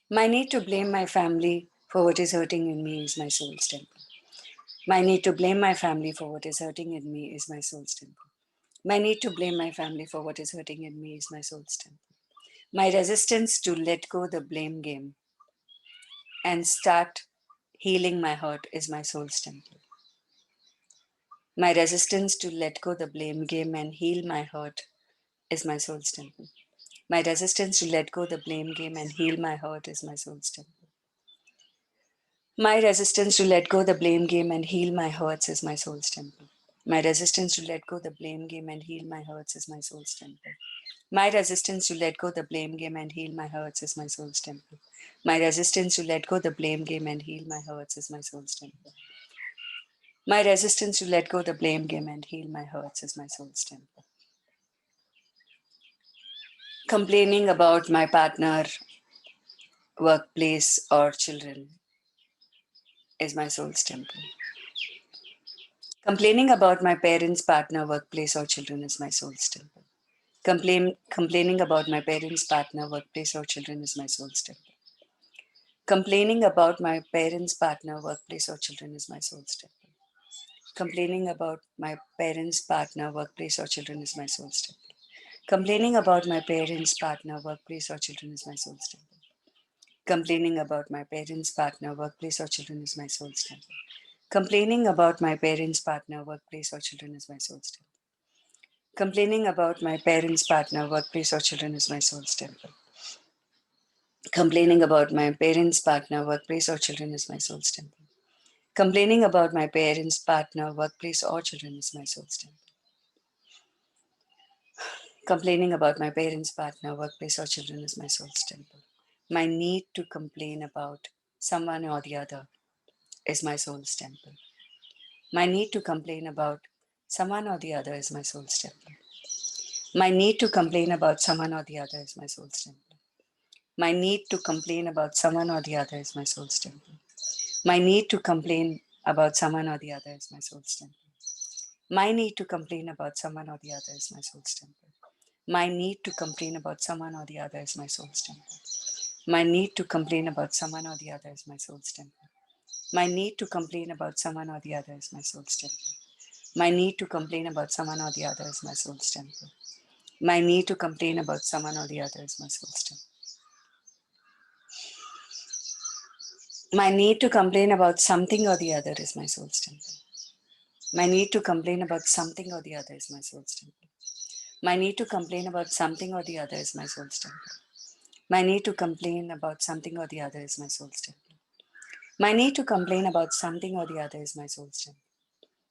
My need to blame my family for what is hurting in me is my soul's temple. My need to blame my family for what is hurting in me is my soul's temple. My need to blame my family for what is hurting in me is my soul's temple. My resistance to let go the blame game and start healing my hurt is my soul's temple. My resistance to let go the blame game and heal my hurt is my soul's temple. My resistance to let go the blame game and heal my hurt is my soul's temple. My resistance to let go the blame game and heal my hurts is my soul's temple. My resistance to let go the blame game and heal my hurts is my soul's temple. My resistance to let go the blame game and heal my hurts is my soul's temple. My resistance to let go the blame game and heal my hurts is my soul's temple. My resistance to let go the blame game and heal my hurts is my soul's temple. Complaining about my partner, workplace, or children is my soul's temple. Complaining about my parents, partner, workplace, or children is my soul's temple. Complaining about my parents, partner, workplace, or children is my soul's temple. Complaining about my parents, partner, workplace, or children is my soul's temple. Complaining about my parents, partner, workplace, or children is my soul's temple. Complaining about my parents, partner, workplace, or children is my soul's temple. Complaining about my parents, partner, workplace, or children is my soul's temple. Complaining about my parents, partner, workplace, or children is my soul's temple. Complaining about my parents, partner, workplace, or children is my soul's temple. Complaining about my parents, partner, workplace, or children is my soul's temple. Complaining about my parents, partner, workplace, or children is my soul's temple. Complaining about my parents, partner, workplace, or children is my soul's temple. My need to complain about someone or the other is my soul's temple. My need to complain about someone or the other is my soul's temple. My need to complain about someone or the other is my soul's temple. My need to complain about someone or the other is my soul's temple. My need to complain about someone or the other is my soul's temple. My need to complain about someone or the other is my soul's temple. My need to complain about someone or the other is my soul's temple. My need to complain about someone or the other is my soul's temple. My need to complain about someone or the other is my soul's temple. My need to complain about someone or the other is my soul's temple. My need to complain about someone or the other is my soul's temple. My need to complain about something or the other is my soul's temple. My need to complain about something or the other is my soul's temple. My need to complain about something or the other is my soul's temple. My need to complain about something or the other is my soul's temple. My need to complain about something or the other is my soul's temple.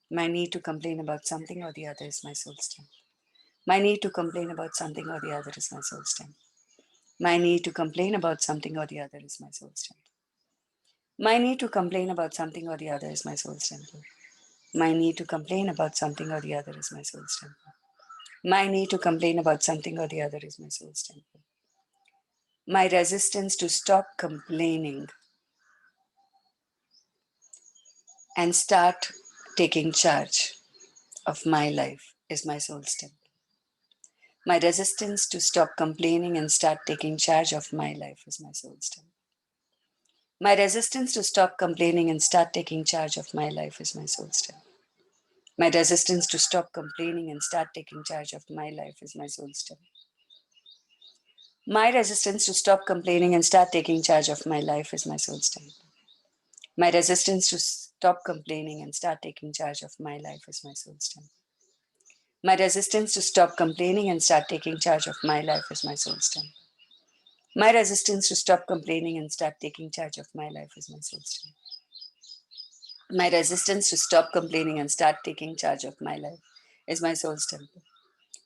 My need to complain about something or the other is my soul's temple. My need to complain about something or the other is my soul's temple. My need to complain about something or the other is my soul's temple. My need to complain about something or the other is my soul's temple. My need to complain about something or the other is my soul's temple. My need to complain about something or the other is my soul's temple. My resistance to stop complaining and start taking charge of my life is my soul's temple. My resistance to stop complaining and start taking charge of my life is my soul's temple. My resistance to stop complaining and start taking charge of my life is my soul's temple. My resistance to stop complaining and start taking charge of my life is my soul's temple. My resistance to stop complaining and start taking charge of my life is my soul's temple. My resistance to stop complaining and start taking charge of my life is my soul's temple. My resistance to stop complaining and start taking charge of my life is my soul's temple. My resistance to stop complaining and start taking charge of my life is my soul's temple. My resistance to stop complaining and start taking charge of my life is my soul's temple.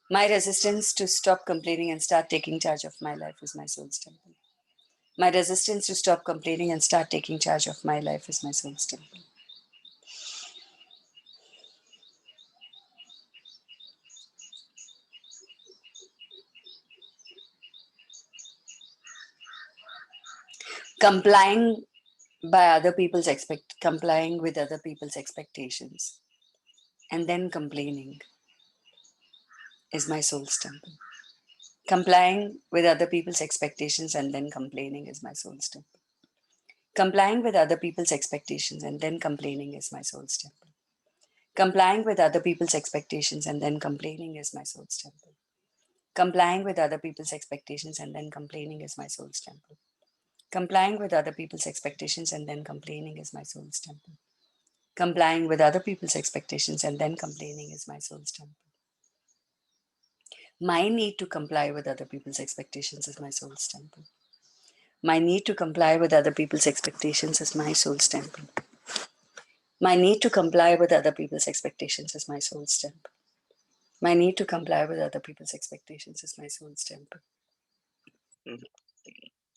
My resistance to stop complaining and start taking charge of my life is my soul's temple. My resistance to stop complaining and start taking charge of my life is my soul's temple. Complying complying with other people's expectations and then complaining is my soul's temple. Complying with other people's expectations and then complaining is my soul's temple. Complying with other people's expectations and then complaining is my soul's temple. Complying with other people's expectations and then complaining is my soul's temple. Complying with other people's expectations and then complaining is my soul's temple. Complying with other people's expectations and then complaining is my soul's temple. Complying with other people's expectations and then complaining is my soul's temple. My need to comply with other people's expectations is my soul's temple. My need to comply with other people's expectations is my soul's temple. My need to comply with other people's expectations is my soul's temple. My need to comply with other people's expectations is my soul's temple.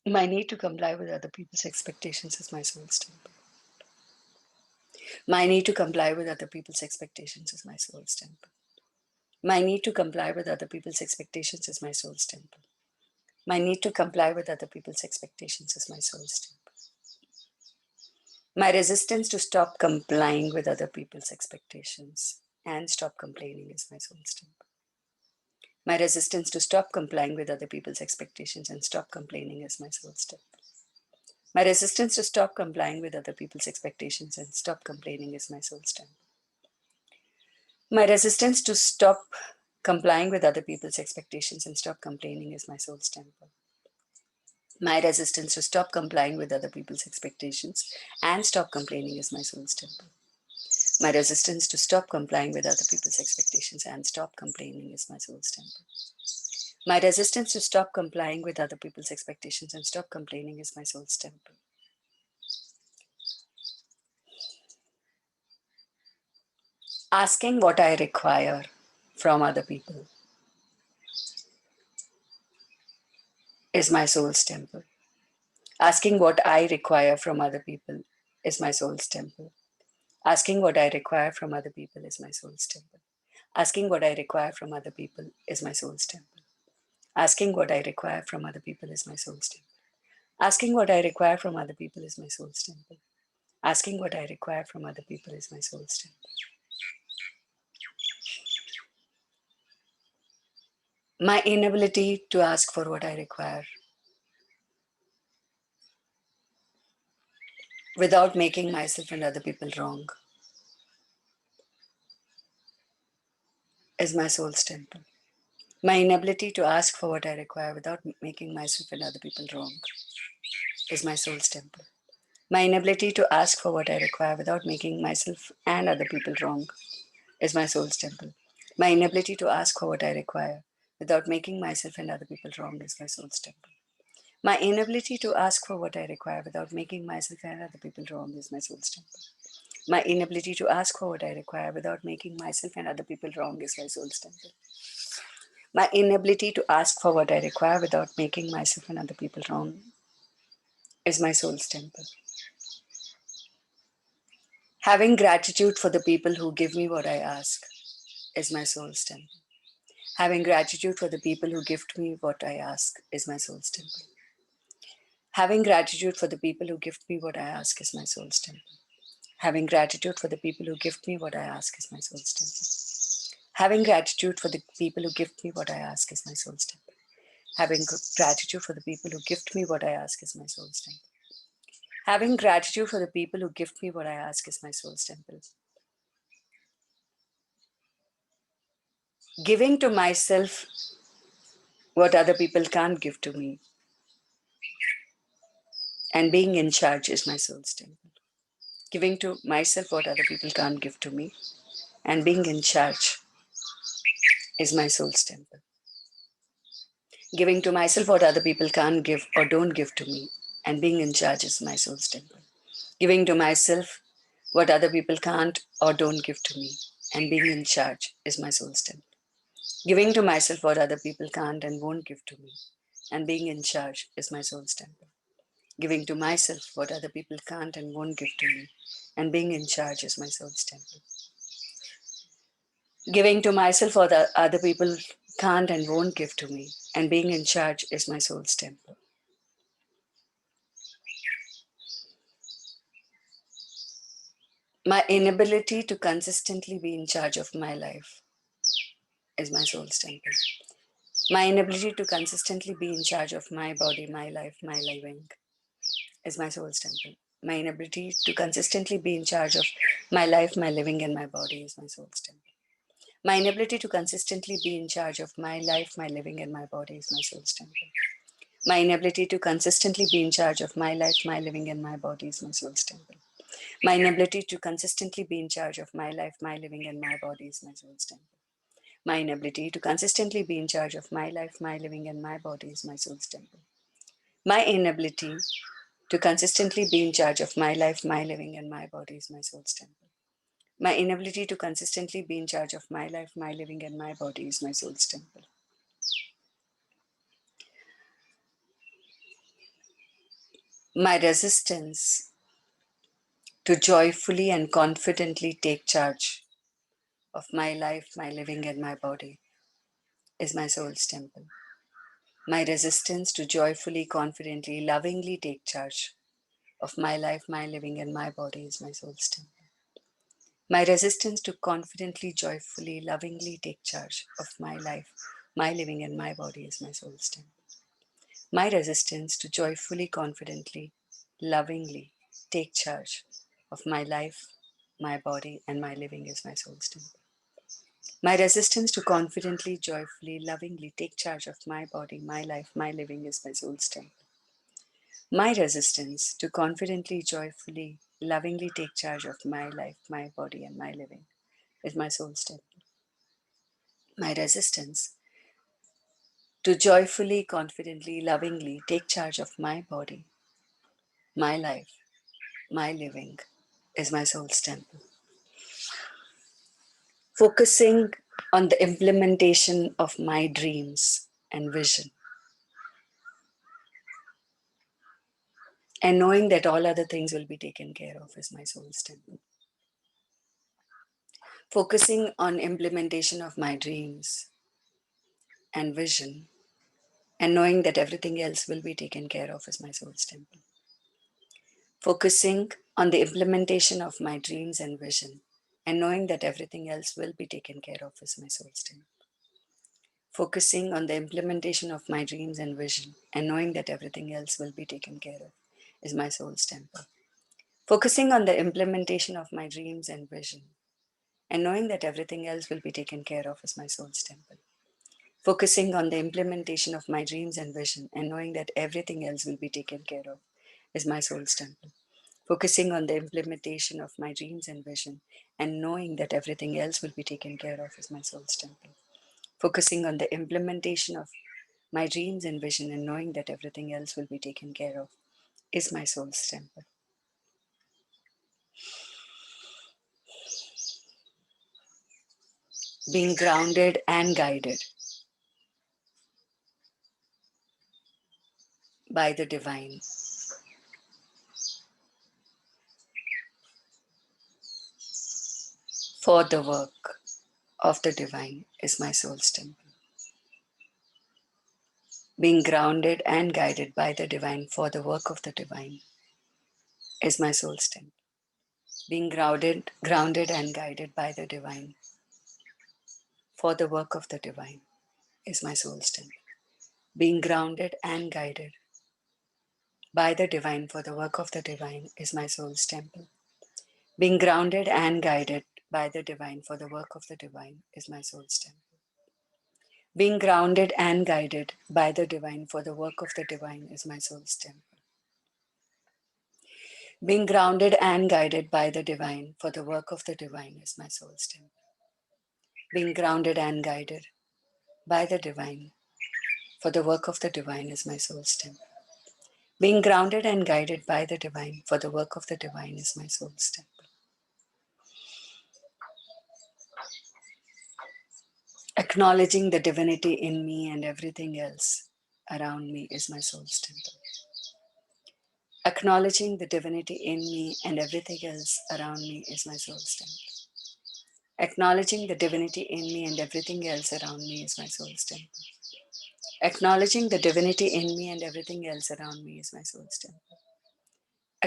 My need to comply with other people's expectations is my soul's temple. My need to comply with other people's expectations is my soul's temple. My need to comply with other people's expectations is my soul's temple. My need to comply with other people's expectations is my soul's temple. My resistance to stop complying with other people's expectations and stop complaining is my soul's temple. My resistance to stop complying with other people's expectations and stop complaining is my soul's temple. My resistance to stop complying with other people's expectations and stop complaining is my soul's temple. My resistance to stop complying with other people's expectations and stop complaining is my soul's temple. My resistance to stop complying with other people's expectations and stop complaining is my soul's temple. My resistance to stop complying with other people's expectations and stop complaining is my soul's temple. My resistance to stop complying with other people's expectations and stop complaining is my soul's temple. Asking what I require from other people is my soul's temple. Asking what I require from other people is my soul's temple. Asking what I require from other people is my soul's temple. Asking what I require from other people is my soul's temple. Asking what I require from other people is my soul's temple. Asking what I require from other people is my soul's temple. Asking what I require from other people is my soul's temple. My inability to ask for what I require without making myself and other people wrong is my soul's temple. My inability to ask for what I require without making myself and other people wrong is my soul's temple. My inability to ask for what I require without making myself and other people wrong is my soul's temple. My inability to ask for what I require without making myself and other people wrong is my soul's temple. My inability to ask for what I require without making myself and other people wrong is my soul's temple. My inability to ask for what I require without making myself and other people wrong is my soul's temple. My inability to ask for what I require without making myself and other people wrong is my soul's temple. Having gratitude for the people who give me what I ask is my soul's temple. Having gratitude for the people who gift me what I ask is my soul's temple. Having gratitude for the people who gift me what I ask is my soul's temple. Having gratitude for the people who gift me what I ask is my soul's temple. Having gratitude for the people who gift me what I ask is my soul's temple. Having gratitude for the people who gift me what I ask is my soul's temple. Having gratitude for the people who gift me what I ask is my soul's temple. Giving to myself what other people can't give to me and being in charge is my soul's temple. Giving to myself what other people can't give to me and being in charge is my soul's temple. Giving to myself what other people can't give or don't give to me and being in charge is my soul's temple. Giving to myself what other people can't or don't give to me and being in charge is my soul's temple. Giving to myself what other people can't and won't give to me and being in charge is my soul's temple. Giving to myself what other people can't and won't give to me and being in charge is my soul's temple. Giving to myself what other people can't and won't give to me and being in charge is my soul's temple. My inability to consistently be in charge of my life is my soul's temple. My inability to consistently be in charge of my body, my life, my living is my soul's temple. My inability to consistently be in charge of my life, my living, and my body is my soul's temple. My inability to consistently be in charge of my life, my living, and my body is my soul's temple. My inability to consistently be in charge of my life, my living, and my body is my soul's temple. My inability to consistently be in charge of my life, my living, and my body is my soul's temple. My inability to consistently be in charge of my life, my living, and my body is my soul's temple. My inability to consistently be in charge of my life, my living, and my body is my soul's temple. My inability to consistently be in charge of my life, my living, and my body is my soul's temple. My resistance to joyfully and confidently take charge of my life, my living, and my body is my soul's temple. My resistance to joyfully, confidently, lovingly take charge of my life, my living, and my body is my soul's temple. My resistance to confidently, joyfully, lovingly take charge of my life, my living, and my body is my soul's temple. My resistance to joyfully, confidently, lovingly take charge of my life, my body, and my living is my soul's temple. My resistance to confidently, joyfully, lovingly take charge of my body, my life, my living is my soul's temple. My resistance to confidently, joyfully, lovingly take charge of my life, my body, and my living is my soul's temple. My resistance to joyfully, confidently, lovingly take charge of my body, my life, my living is my soul's temple. Focusing on the implementation of my dreams and vision, and knowing that all other things will be taken care of is my soul's temple. Focusing on implementation of my dreams and vision, and knowing that everything else will be taken care of is my soul's temple. Focusing on the implementation of my dreams and vision, and knowing that everything else will be taken care of is my soul's temple. Focusing on the implementation of my dreams and vision, and knowing that everything else will be taken care of is my soul's temple. Focusing on the implementation of my dreams and vision, and knowing that everything else will be taken care of is my soul's temple. Focusing on the implementation of my dreams and vision, and knowing that everything else will be taken care of is my soul's temple. Focusing on the implementation of my dreams and vision, and knowing that everything else will be taken care of is my soul's temple. Focusing on the implementation of my dreams and vision, and knowing that everything else will be taken care of is my soul's temple. Being grounded and guided by the divine for the work of the divine is my soul's temple. Being grounded and guided by the divine for the work of the divine is my soul's temple. Being grounded and guided by the divine for the work of the divine is my soul's temple. Being grounded and guided by the divine for the work of the divine is my soul's temple. Being grounded and guided by the divine for the work of the divine is my soul's temple. Being grounded and guided by the divine for the work of the divine is my soul's temple. Being grounded and guided by the divine for the work of the divine is my soul's temple. Being grounded and guided by the divine for the work of the divine is my soul's temple. Being grounded and guided by the divine for the work of the divine is my soul's temple. Acknowledging the divinity in me and everything else around me is my soul's temple. Acknowledging the divinity in me and everything else around me is my soul's temple. Acknowledging the divinity in me and everything else around me is my soul's temple. Acknowledging the divinity in me and everything else around me is my soul's temple.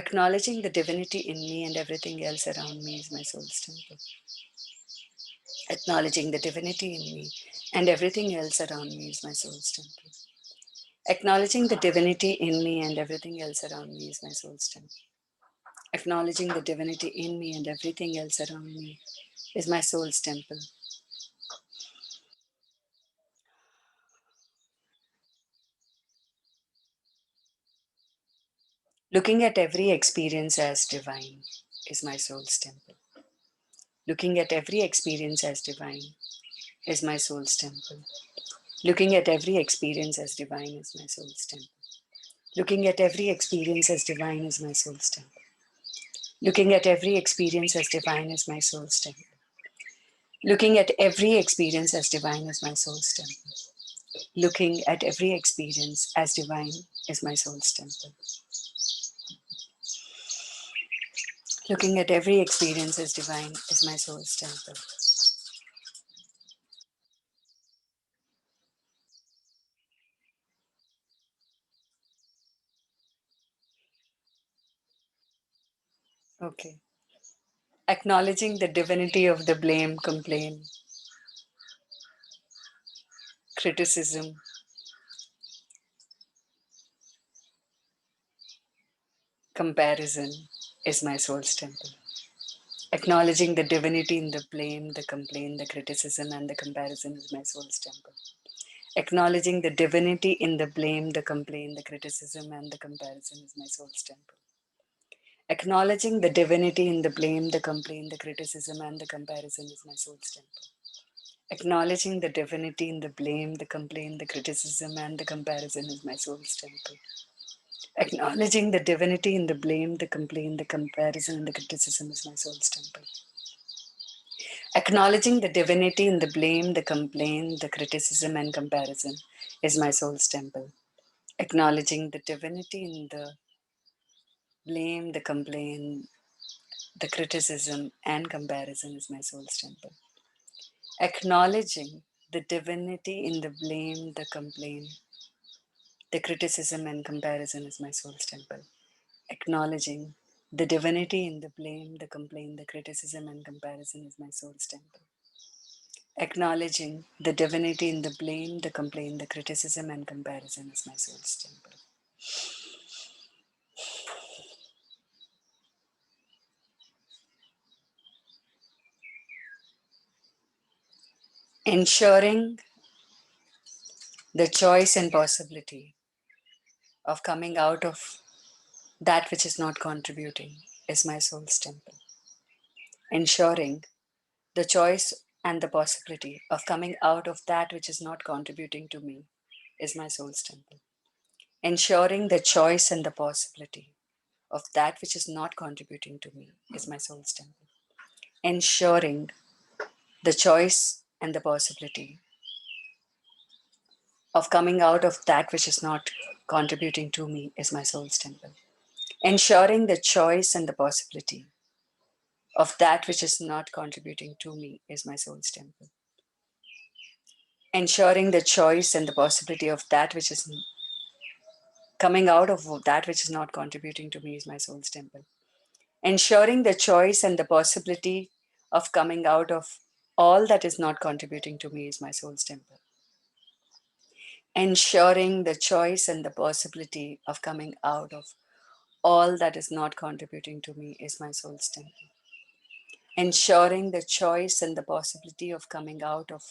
Acknowledging the divinity in me and everything else around me is my soul's temple. Acknowledging the divinity in me and everything else around me is my soul's temple. Acknowledging the divinity in me and everything else around me is my soul's temple. Acknowledging the divinity in me and everything else around me is my soul's temple. Looking at every experience as divine is my soul's temple. Looking at every experience as divine is my soul's temple. Looking at every experience as divine is my soul's temple. Looking at every experience as divine is my soul's temple. Looking at every experience as divine is my soul's temple. Looking at every experience as divine is my soul's temple. Looking at every experience as divine is my soul's temple. Looking at every experience as divine is my soul's temple. Okay. Acknowledging the divinity of the blame, complaint, criticism, comparison is my soul's temple. Acknowledging the divinity in the blame, the complaint, the criticism, and the comparison is my soul's temple. Acknowledging the divinity in the blame, the complaint, the criticism, and the comparison is my soul's temple. Acknowledging the divinity in the blame, the complaint, the criticism, and the comparison is my soul's temple. Acknowledging the divinity in the blame, the complaint, the criticism, and the comparison is my soul's temple. Acknowledging the divinity in the blame, the complaint, the comparison, and the criticism is my soul's temple. Acknowledging the divinity in the blame, the complaint, the criticism, and comparison is my soul's temple. Acknowledging the divinity in the blame, the complaint, the criticism, and comparison is my soul's temple. Acknowledging the divinity in the blame, the complaint, the criticism, and comparison is my soul's temple. Acknowledging the divinity in the blame, the complaint, the criticism, and comparison is my soul's temple. Acknowledging the divinity in the blame, the complaint, the criticism, and comparison is my soul's temple. Ensuring the choice and possibility of coming out of that which is not contributing is my soul's temple. Ensuring the choice and the possibility of coming out of that which is not contributing to me is my soul's temple. Ensuring the choice and the possibility of that which is not contributing to me is my soul's temple. Ensuring the choice and the possibility of coming out of that which is not contributing to me is my soul's temple. Ensuring the choice and the possibility of that which is not contributing to me is my soul's temple. Ensuring the choice and the possibility of that which is coming out of that which is not contributing to me is my soul's temple. Ensuring the choice and the possibility of coming out of all that is not contributing to me is my soul's temple. Ensuring the choice and the possibility of coming out of all that is not contributing to me is my soul's temple. Ensuring the choice and the possibility of coming out of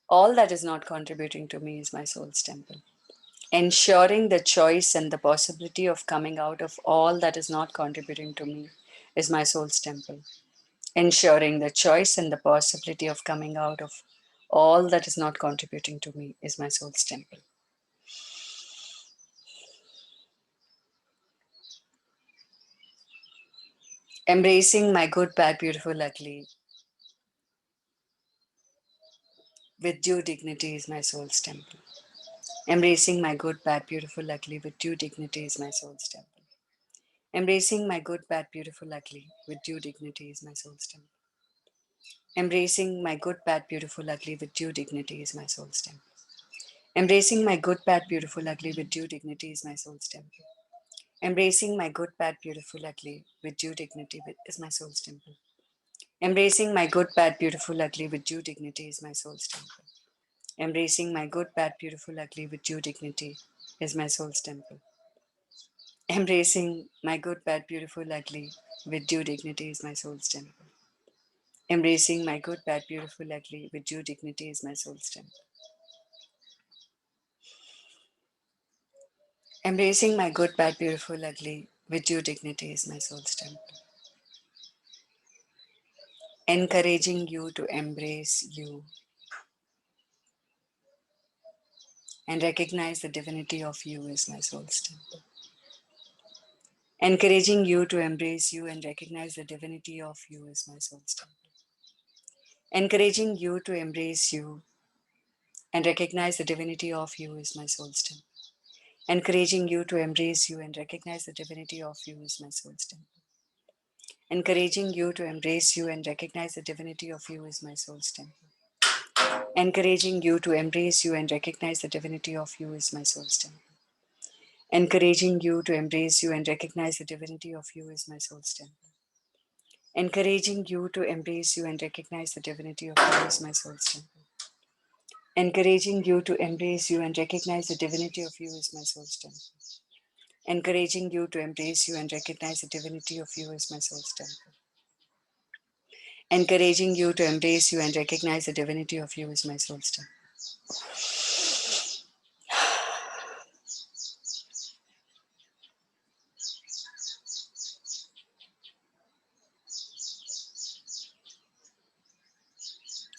all that is not contributing to me is my soul's temple. Ensuring the choice and the possibility of coming out of all that is not contributing to me is my soul's temple. Ensuring the choice and the possibility of coming out of all that is not contributing to me is my soul's temple. Embracing my good, bad, beautiful, ugly with due dignity is my soul's temple. Embracing my good, bad, beautiful, ugly with due dignity is my soul's temple. Embracing my good, bad, beautiful, ugly with due dignity is my soul's temple. Embracing my good, bad, beautiful, ugly with due dignity is my soul's temple. Embracing my good, bad, beautiful, ugly with due dignity is my soul's temple. Embracing my good, bad, beautiful, ugly with due dignity is my soul's temple. Embracing my good, bad, beautiful, ugly with due dignity is my soul's temple. Embracing my good, bad, beautiful, ugly with due dignity is my soul's temple. Embracing my good, bad, beautiful, ugly with due dignity is my soul's temple. Embracing my good, bad, beautiful, ugly with due dignity is my soul's temple. Embracing my good, bad, beautiful, ugly with due dignity is my soul's temple. Encouraging you to embrace you and recognize the divinity of you is my soul's temple. Encouraging you to embrace you and recognize the divinity of you is my soul's temple. Encouraging you to embrace you and recognize the divinity of you is my soul's temple. Encouraging you to embrace you and recognize the divinity of you is my soul's temple. Encouraging you to embrace you and recognize the divinity of you is my soul's temple. Encouraging you to embrace you and recognize the divinity of you is my soul's temple. Encouraging you to embrace you and recognize the divinity of you is my soul's temple. Encouraging you to embrace you and recognize the divinity of you is my soul's temple. Encouraging you to embrace you and recognize the divinity of you is my soul's temple. Encouraging you to embrace you and recognize the divinity of you is my soul's temple. Encouraging you to embrace you and recognize the divinity of you is my soul's temple.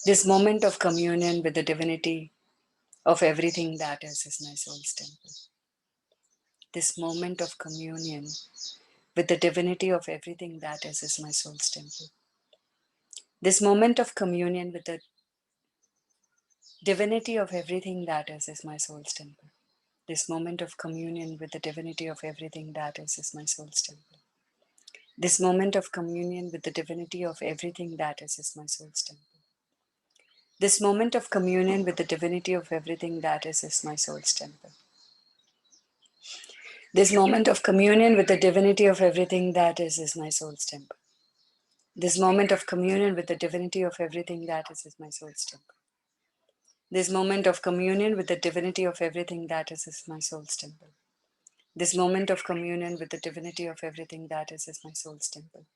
This moment of communion with the divinity of everything that is my soul's temple. This moment of communion with the divinity of everything that is my soul's temple. This moment of communion with the divinity of everything that is my soul's temple. This moment of communion with the divinity of everything that is my soul's temple. This moment of communion with the divinity of everything that is my soul's temple. This moment of communion with the divinity of everything that is my soul's temple. This moment of communion with the divinity of everything that is my soul's temple. This moment of communion with the divinity of everything that is my soul's temple. This moment of communion with the divinity of everything that is my soul's temple. This moment of communion with the divinity of everything that is my soul's temple.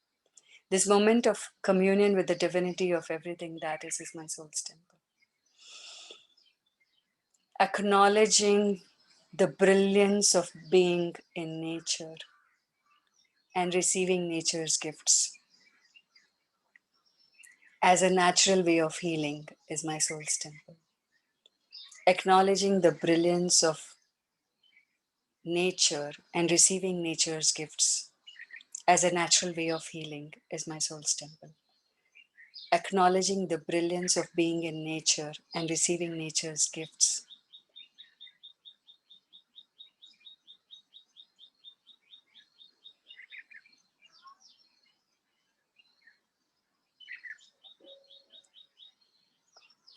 This moment of communion with the divinity of everything that is my soul's temple. Acknowledging the brilliance of being in nature and receiving nature's gifts as a natural way of healing is my soul's temple. Acknowledging the brilliance of nature and receiving nature's gifts as a natural way of healing is my soul's temple. Acknowledging the brilliance of being in nature and receiving nature's gifts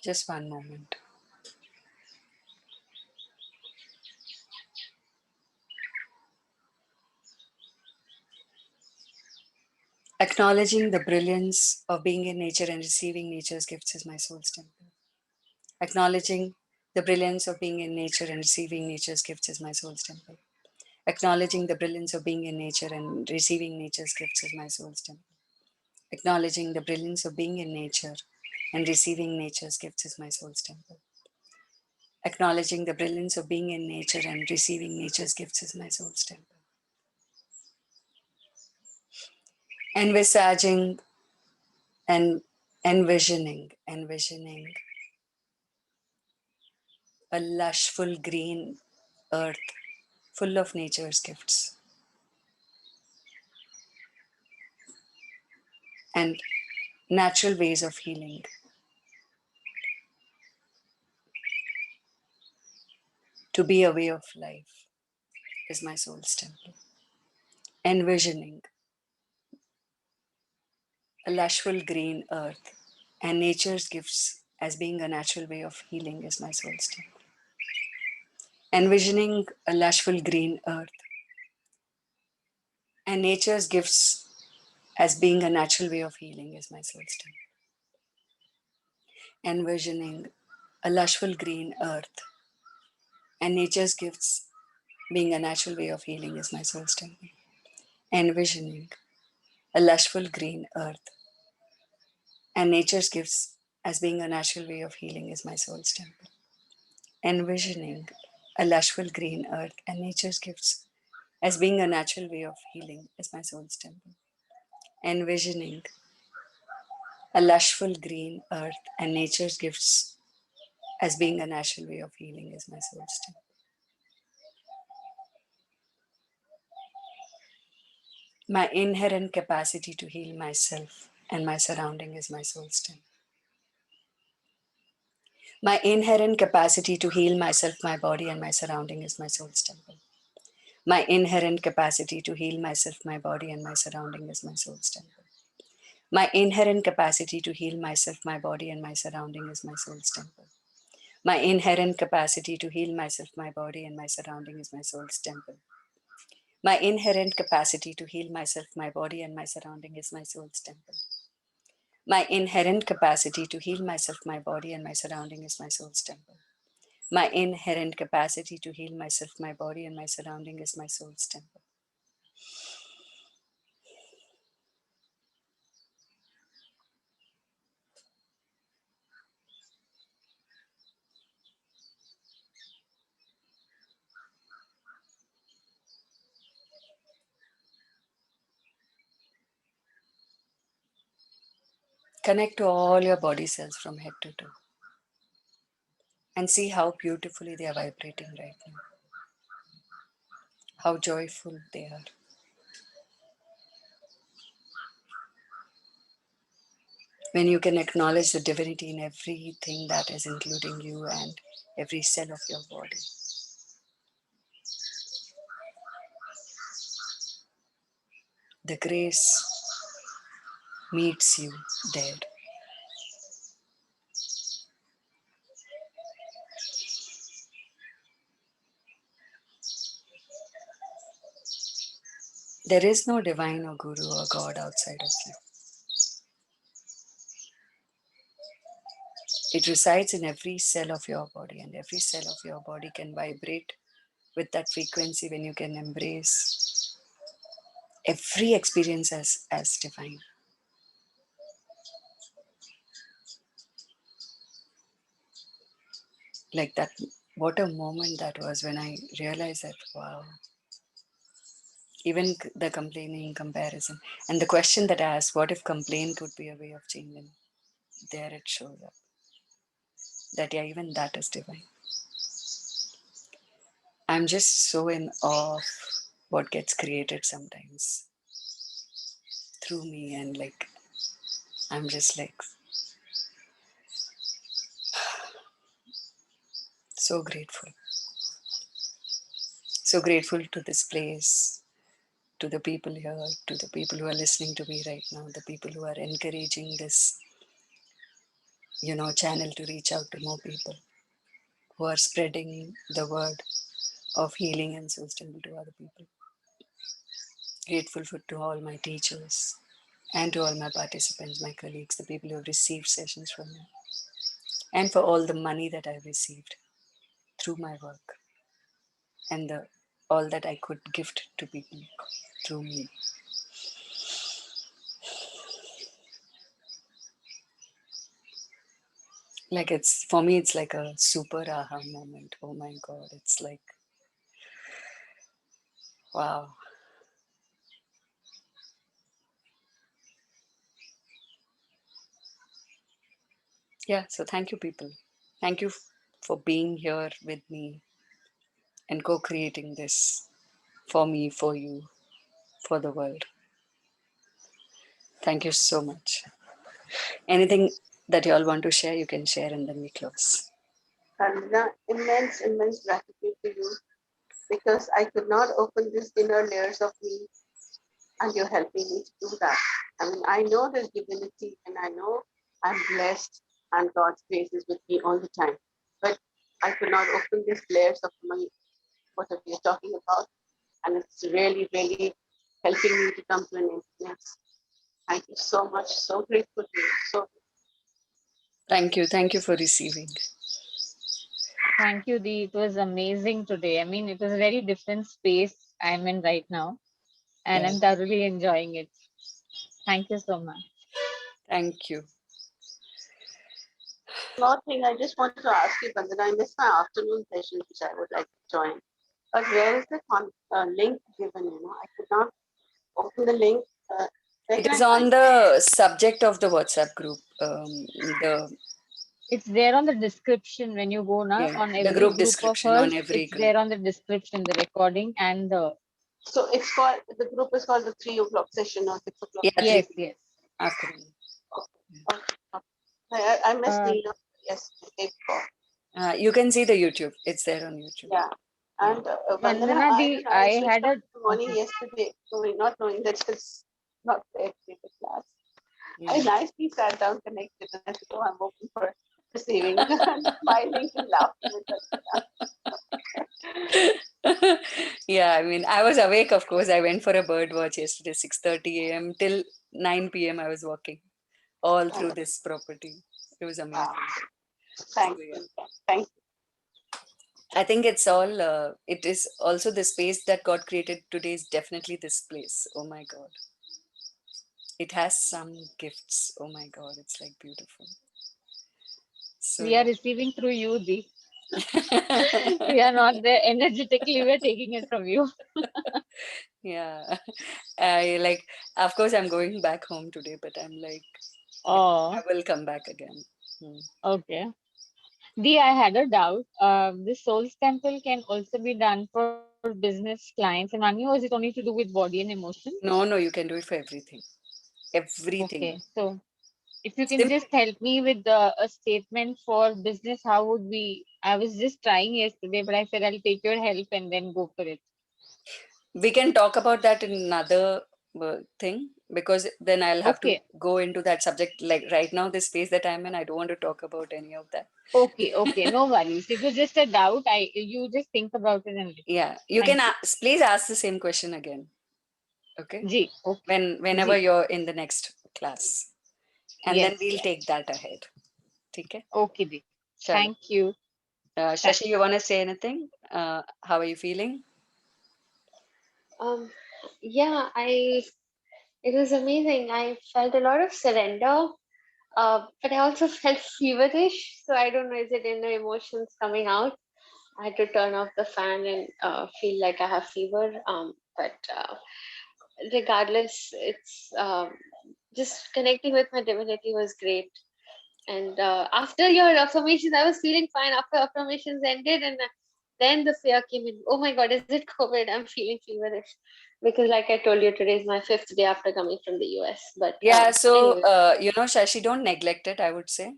just one moment. Acknowledging the brilliance of being in nature and receiving nature's gifts is my soul's temple. Acknowledging the brilliance of being in nature and receiving nature's gifts is my soul's temple. Acknowledging the brilliance of being in nature and receiving nature's gifts is my soul's temple. Acknowledging the brilliance of being in nature and receiving nature's gifts is my soul's temple. Acknowledging the brilliance of being in nature and receiving nature's gifts is my soul's temple. Envisaging and envisioning a lush, full green earth full of nature's gifts and natural ways of healing. To be a way of life is my soul's temple. Envisioning a lush, full green earth and nature's gifts as being a natural way of healing is my soul's temple. Envisioning a lush, full green earth and nature's gifts as being a natural way of healing is my soul's temple. Envisioning a lush, full green earth and nature's gifts being a natural way of healing is my soul's temple. Envisioning a lush, full green earth and nature's gifts as being a natural way of healing is my soul's temple. Envisioning a lush, full green earth and nature's gifts as being a natural way of healing is my soul's temple. Envisioning a lush, full green earth and nature's gifts as being a natural way of healing is my soul's temple. My inherent capacity to heal myself and my surrounding is my soul's temple. My inherent capacity to heal myself, my body, and my surrounding is my soul's temple. My inherent capacity to heal myself, my body, and my surrounding is my soul's temple. My inherent capacity to heal myself, my body, and my surrounding is my soul's temple. My inherent capacity to heal myself, my body, and my surrounding is my soul's temple. My inherent capacity to heal myself, my body, and my surrounding is my soul's temple. My inherent capacity to heal myself, my body, and my surrounding is my soul's temple. My inherent capacity to heal myself, my body, and my surrounding is my soul's temple. Connect to all your body cells from head to toe and see how beautifully they are vibrating right now, how joyful they are. When you can acknowledge the divinity in everything that is, including you and every cell of your body. The grace meets you there. There is no divine or guru or God outside of you. It resides in every cell of your body, and every cell of your body can vibrate with that frequency when you can embrace every experience as divine. Like that, what a moment that was when I realized that, wow, even the complaining comparison. And the question that I asked, what if complaint would be a way of changing? There it shows up. That, yeah, even that is divine. I'm just so in awe of what gets created sometimes through me, and like, I'm just like so grateful. So grateful to this place, to the people here, to the people who are listening to me right now, the people who are encouraging this, channel to reach out to more people, who are spreading the word of healing and soul stable to other people. Grateful to all my teachers and to all my participants, my colleagues, the people who have received sessions from me, and for all the money that I've received through my work, and all that I could gift to people through me. Like, it's, for me, it's like a super aha moment. Oh my God, it's like, wow. Yeah, so thank you, people. Thank you for being here with me and co-creating this for me, for you, for the world. Thank you so much. Anything that you all want to share, you can share, and then we close. Kandana, immense, immense gratitude to you, because I could not open these inner layers of me, and you're helping me to do that. I mean, I know there's divinity, and I know I'm blessed, and God's grace is with me all the time. But I could not open these layers of my, whatever you're talking about, and it's really, really helping me to come to an infinite. Thank you so much. So grateful to you. So Thank you. Thank you for receiving. Thank you, Dee. It was amazing today. I mean, it was a very different space I'm in right now, and Yeah. I'm thoroughly enjoying it. Thank you so much. Thank you. one thing I just wanted to ask you, Bandana, I missed my afternoon sessions, which I would like to join. But where is the link given? I could not open the link. Where It can is I find on it? the subject of the WhatsApp group. It's there on the description when you go now Yeah, on the every group group of description on us. every It's group. there on the description, the recording and the So it's called, the group is called the 3 o'clock session or 6 o'clock Yeah, session. three Yes, yes. afternoon. Okay. I missed Uh, Neela yesterday before. You can see the YouTube. It's there on YouTube. Yeah. Yeah. And Vandana, Vandana I di, don't know, I I switched had off a in the morning okay. yesterday, not knowing that it's not fair to take the class. I Mm. nicely sat down, connected, and I said, "Oh, I'm open for receiving," and smiling and laughing with Yeah, I mean, I was awake, of course. I went for a bird watch yesterday, 6:30 a.m. till 9 p.m. I was walking all through Vandana. this property. It was Wow. amazing. So, Thank yeah. you. Thank you. I think it's all, it is also the space that God created today is definitely this place. Oh my God. It has some gifts. Oh my God. It's like beautiful. So, We are yeah. receiving through you, Di. We are not there energetically. We're taking it from you. Yeah. I like, of course, I'm going back home today, but I'm like, I Oh, will come back again. Hmm. okay. Di, I had a doubt. This Souls Temple can also be done for business clients and money, or is it only to do with body and emotions? No, no, you can do it for everything. Okay, Everything. so if you can Simple. just help me with a statement for business, how would we? I was just trying yesterday, but I said I'll take your help and then go for it. We can talk about that in another thing because then I'll have to Okay, go into that subject. Like right now, this space that I'm in, I don't want to talk about any of that. okay, okay. No worries. It was just a doubt. You just think about it and let me Yeah, know. you can Thank you. please ask the same question again. Okay, Ji, okay. whenever Ji, you're in the next class, and then yes, we'll yes. take that ahead. Okay, Okay, Ji. chalo. Thank you. Shashi, Thanks. you want to say anything? How are you feeling? Um, yeah, it was amazing. I felt a lot of surrender, but I also felt feverish. So I don't know, is it inner emotions coming out? I had to turn off the fan and feel like I have fever. But regardless, it's just connecting with my divinity was great. And after your affirmations, I was feeling fine. After affirmations ended, and then the fear came in. Oh my God, is it COVID? I'm feeling feverish because, like I told you, today is my 5th day after coming from the US. But Yeah, so anyway, Shashi, don't neglect it, I would say.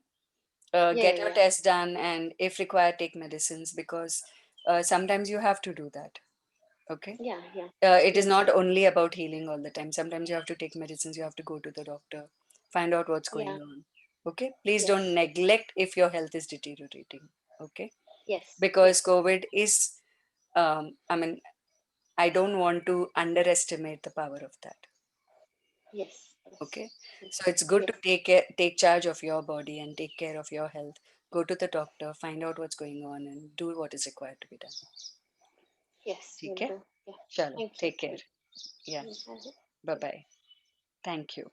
yeah, Get yeah, your yeah. test done, and if required, take medicines because sometimes you have to do that. Okay. Yeah, yeah. It is Yes, not yes. only about healing all the time. Sometimes you have to take medicines, you have to go to the doctor, find out what's Yeah, going on. Okay. Please don't yes, neglect if your health is deteriorating. Okay. yes, Because yes, COVID is, I mean, I don't want to underestimate the power of that. yes, yes, Okay. yes, So it's good yes, to take charge of your body and take care of your health. Go to the doctor, find out what's going on, and do what is required to be done. yes, will Okay. do. Yeah. Chalo. Thank you. Take care. Yeah. Thank you. Bye bye. Thank you.